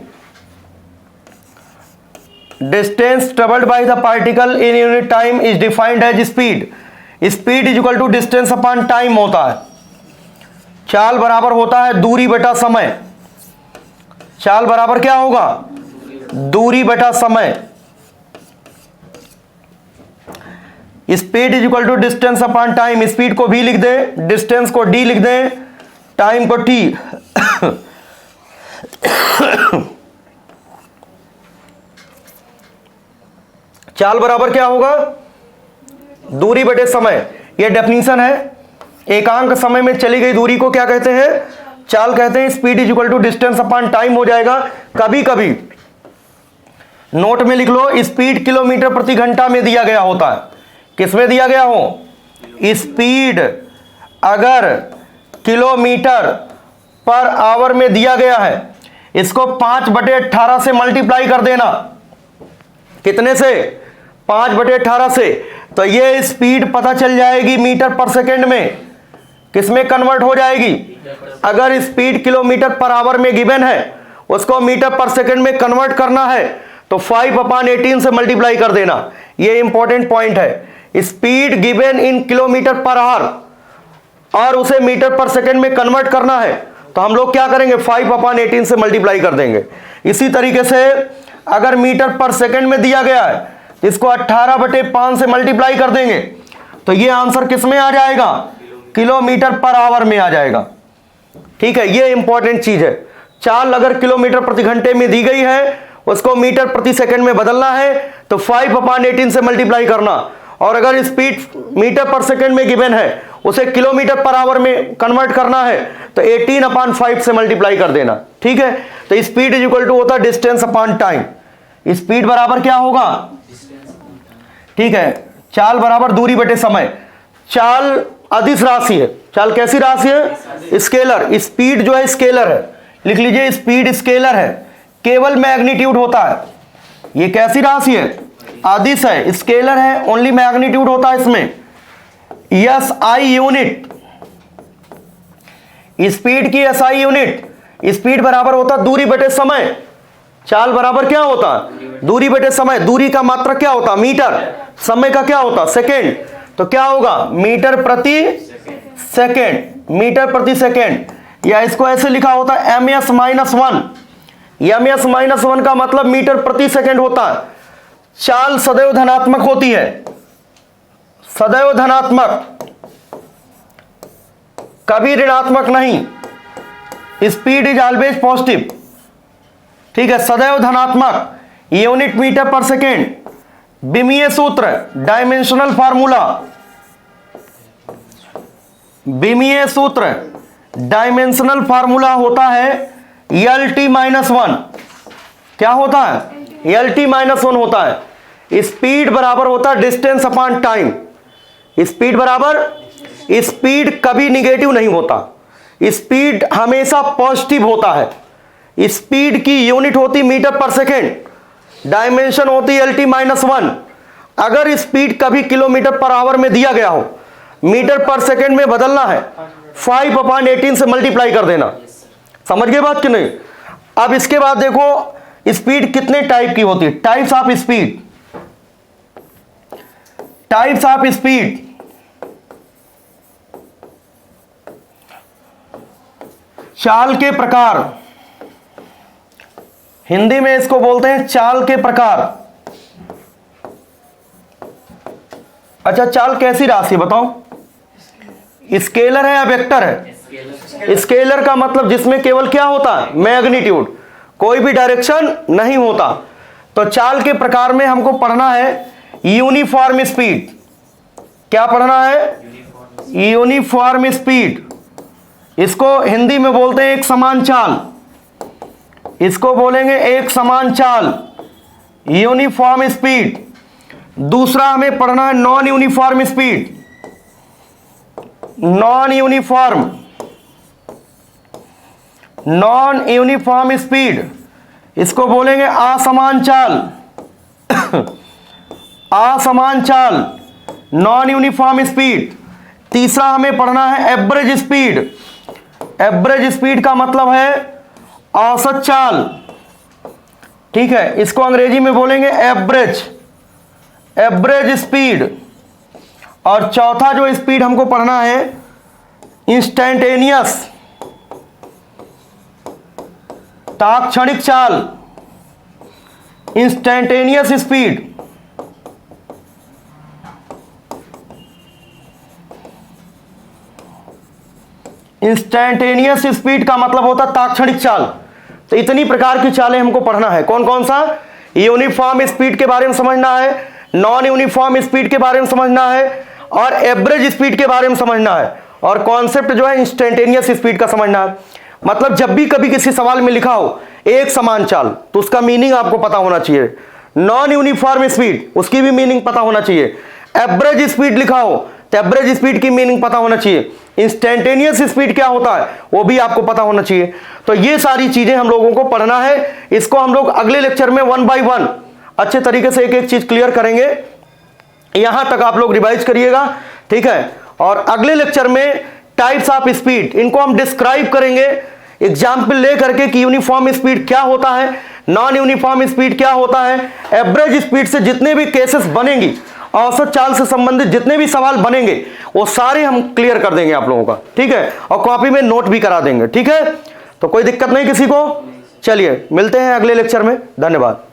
A: Distance travelled by the particle in unit time is defined as speed. Speed is equal to distance upon time होता है। चाल बराबर होता है दूरी बटा समय। चाल बराबर क्या होगा? दूरी बटा समय। Speed is equal to distance upon time. Speed को v लिख दें, डिस्टेंस को d लिख दें, टाइम को t। चाल बराबर क्या होगा? दूरी बटे समय। यह डेफिनेशन है। एकांक समय में चली गई दूरी को क्या कहते हैं? चाल कहते हैं। Speed is equal to distance upon time हो जाएगा। कभी कभी नोट में लिख लो, स्पीड किलोमीटर प्रति घंटा में दिया गया होता है। किसमें दिया गया हो? स्पीड अगर किलोमीटर पर आवर में दिया गया है, इसको 5/18 से मल्टीप्लाई कर देना। कितने से? 5/18 से। तो ये स्पीड पता चल जाएगी मीटर पर सेकंड में। किसमें कन्वर्ट हो जाएगी? अगर स्पीड किलोमीटर पर आवर में गिवन है, उसको मीटर पर सेकंड में कन्वर्ट करना है तो 5/18 से मल्टीप्लाई कर देना। ये इंपॉर्टेंट पॉइंट है। Speed given in kilometre per hour और उसे मीटर पर सेकंड में कन्वर्ट करना है तो हम लोग क्या करेंगे? 5/18 से मल्टीप्लाई कर देंगे। इसी तरीके से अगर मीटर पर सेकंड में दिया गया है इसको 18/5 से मल्टीप्लाई कर देंगे तो ये आंसर किस में आ जाएगा, किलोमीटर पर आवर में आ जाएगा। ठीक है, ये इंपॉर्टेंट चीज है। चाल अगर किलोमीटर प्रति घंटे में दी गई है, उसको मीटर प्रति सेकंड में बदलना है तो 5/18 से मल्टीप्लाई करना, और अगर स्पीड मीटर पर सेकंड में गिवन है, उसे किलोमीटर पर आवर में कन्वर्ट करना है तो 18/5 से मल्टीप्लाई कर देना। ठीक है, तो स्पीड इज इक्वल टू होता है डिस्टेंस अपॉन टाइम। स्पीड बराबर क्या होगा, ठीक है, चाल बराबर दूरी बटे समय। चाल अदिश राशि है, चाल कैसी राशि है, स्केलर। स्पीड जो है स्केलर है, लिख लीजिए स्पीड स्केलर है, केवल मैग्नीट्यूड होता है। ये कैसी राशि है, अदिश है, स्केलर है, ओनली मैग्नीट्यूड होता है इसमें। SI यूनिट, स्पीड की SI यूनिट, स्पीड बराबर होता है दूरी बटे समय। चाल बराबर क्या होता है, दूरी बटे समय। दूरी का मात्रक क्या होता, मीटर, समय का क्या होता, सेकेंड, तो क्या होगा, मीटर प्रति सेकेंड, मीटर प्रति सेकेंड। या इसको ऐसे लिखा होता है ms-1। ms-1 का मतलब मीटर प्रति सेकेंड होता है। चाल सदैव धनात्मक होती है, सदैव धनात्मक, कभी ऋणात्मक नहीं। Speed is always positive. ठीक है, सदैव धनात्मक, यूनिट मीटर पर सेकेंड। विमीय सूत्र, डायमेंशनल फार्मूला, विमीय सूत्र डायमेंशनल फार्मूला होता है LT-1। क्या होता है, LT-1 होता है। स्पीड बराबर होता है डिस्टेंस अपॉन टाइम। स्पीड बराबर, स्पीड कभी निगेटिव नहीं होता, स्पीड हमेशा पॉजिटिव होता है। स्पीड की यूनिट होती मीटर पर सेकेंड, डायमेंशन होती LT-1। अगर स्पीड कभी किलोमीटर पर आवर में दिया गया हो, मीटर पर सेकेंड में बदलना है, 5/18 से मल्टीप्लाई कर देना। समझ गए बात कि नहीं। अब इसके बाद देखो स्पीड कितने टाइप की होती है, types of speed. Types of speed, चाल के प्रकार, हिंदी में इसको बोलते हैं चाल के प्रकार। अच्छा, चाल कैसी राशि बताओ, स्केलर है या वेक्टर है। स्केलर का मतलब जिसमें केवल क्या होता है, मैग्नीट्यूड, कोई भी डायरेक्शन नहीं होता। तो चाल के प्रकार में हमको पढ़ना है यूनिफॉर्म स्पीड। क्या पढ़ना है, यूनिफॉर्म स्पीड। इसको हिंदी में बोलते हैं एक समान चाल, इसको बोलेंगे एक समान चाल, यूनिफॉर्म स्पीड। दूसरा हमें पढ़ना है non uniform speed. Non uniform, non uniform speed, इसको बोलेंगे असमान चाल। असमान चाल, नॉन यूनिफॉर्म स्पीड। तीसरा हमें पढ़ना है एवरेज स्पीड। एवरेज स्पीड का मतलब है औसत चाल। ठीक है, इसको अंग्रेजी में बोलेंगे एवरेज, एवरेज स्पीड। और चौथा जो स्पीड हमको पढ़ना है इंस्टेंटेनियस, तात्क्षणिक चाल, इंस्टेंटेनियस स्पीड। इंस्टेंटेनियस स्पीड का मतलब होता है तात्क्षणिक चाल। तो इतनी प्रकार की चालें हमको पढ़ना है। कौन कौन सा, यूनिफॉर्म स्पीड के बारे में समझना है, नॉन यूनिफॉर्म स्पीड के बारे में समझना है, और एवरेज स्पीड के बारे में समझना है, और कॉन्सेप्ट जो है इंस्टेंटेनियस स्पीड का समझना है। मतलब जब भी कभी किसी सवाल में लिखा हो एक समान चाल, तो उसका मीनिंग आपको पता होना चाहिए। नॉन यूनिफॉर्म स्पीड, उसकी भी मीनिंग पता होना चाहिए। एवरेज स्पीड लिखा हो तो एवरेज स्पीड की मीनिंग पता होना चाहिए। इंस्टेंटेनियस स्पीड क्या होता है वो भी आपको पता होना चाहिए। तो ये सारी चीजें हम लोगों को पढ़ना है। इसको हम लोग अगले लेक्चर में 1 by 1 अच्छे तरीके से एक एक चीज क्लियर करेंगे। यहां तक आप लोग रिवाइज करिएगा, ठीक है। और अगले लेक्चर में टाइप्स ऑफ स्पीड, इनको हम डिस्क्राइब करेंगे एग्जाम्पल ले करके कि यूनिफॉर्म स्पीड क्या होता है, नॉन यूनिफॉर्म स्पीड क्या होता है, एवरेज स्पीड से जितने भी केसेस बनेंगी, औसत चाल से संबंधित जितने भी सवाल बनेंगे वो सारे हम क्लियर कर देंगे आप लोगों का, ठीक है। और कॉपी में नोट भी करा देंगे, ठीक है। तो कोई दिक्कत नहीं किसी को। चलिए मिलते हैं अगले लेक्चर में, धन्यवाद।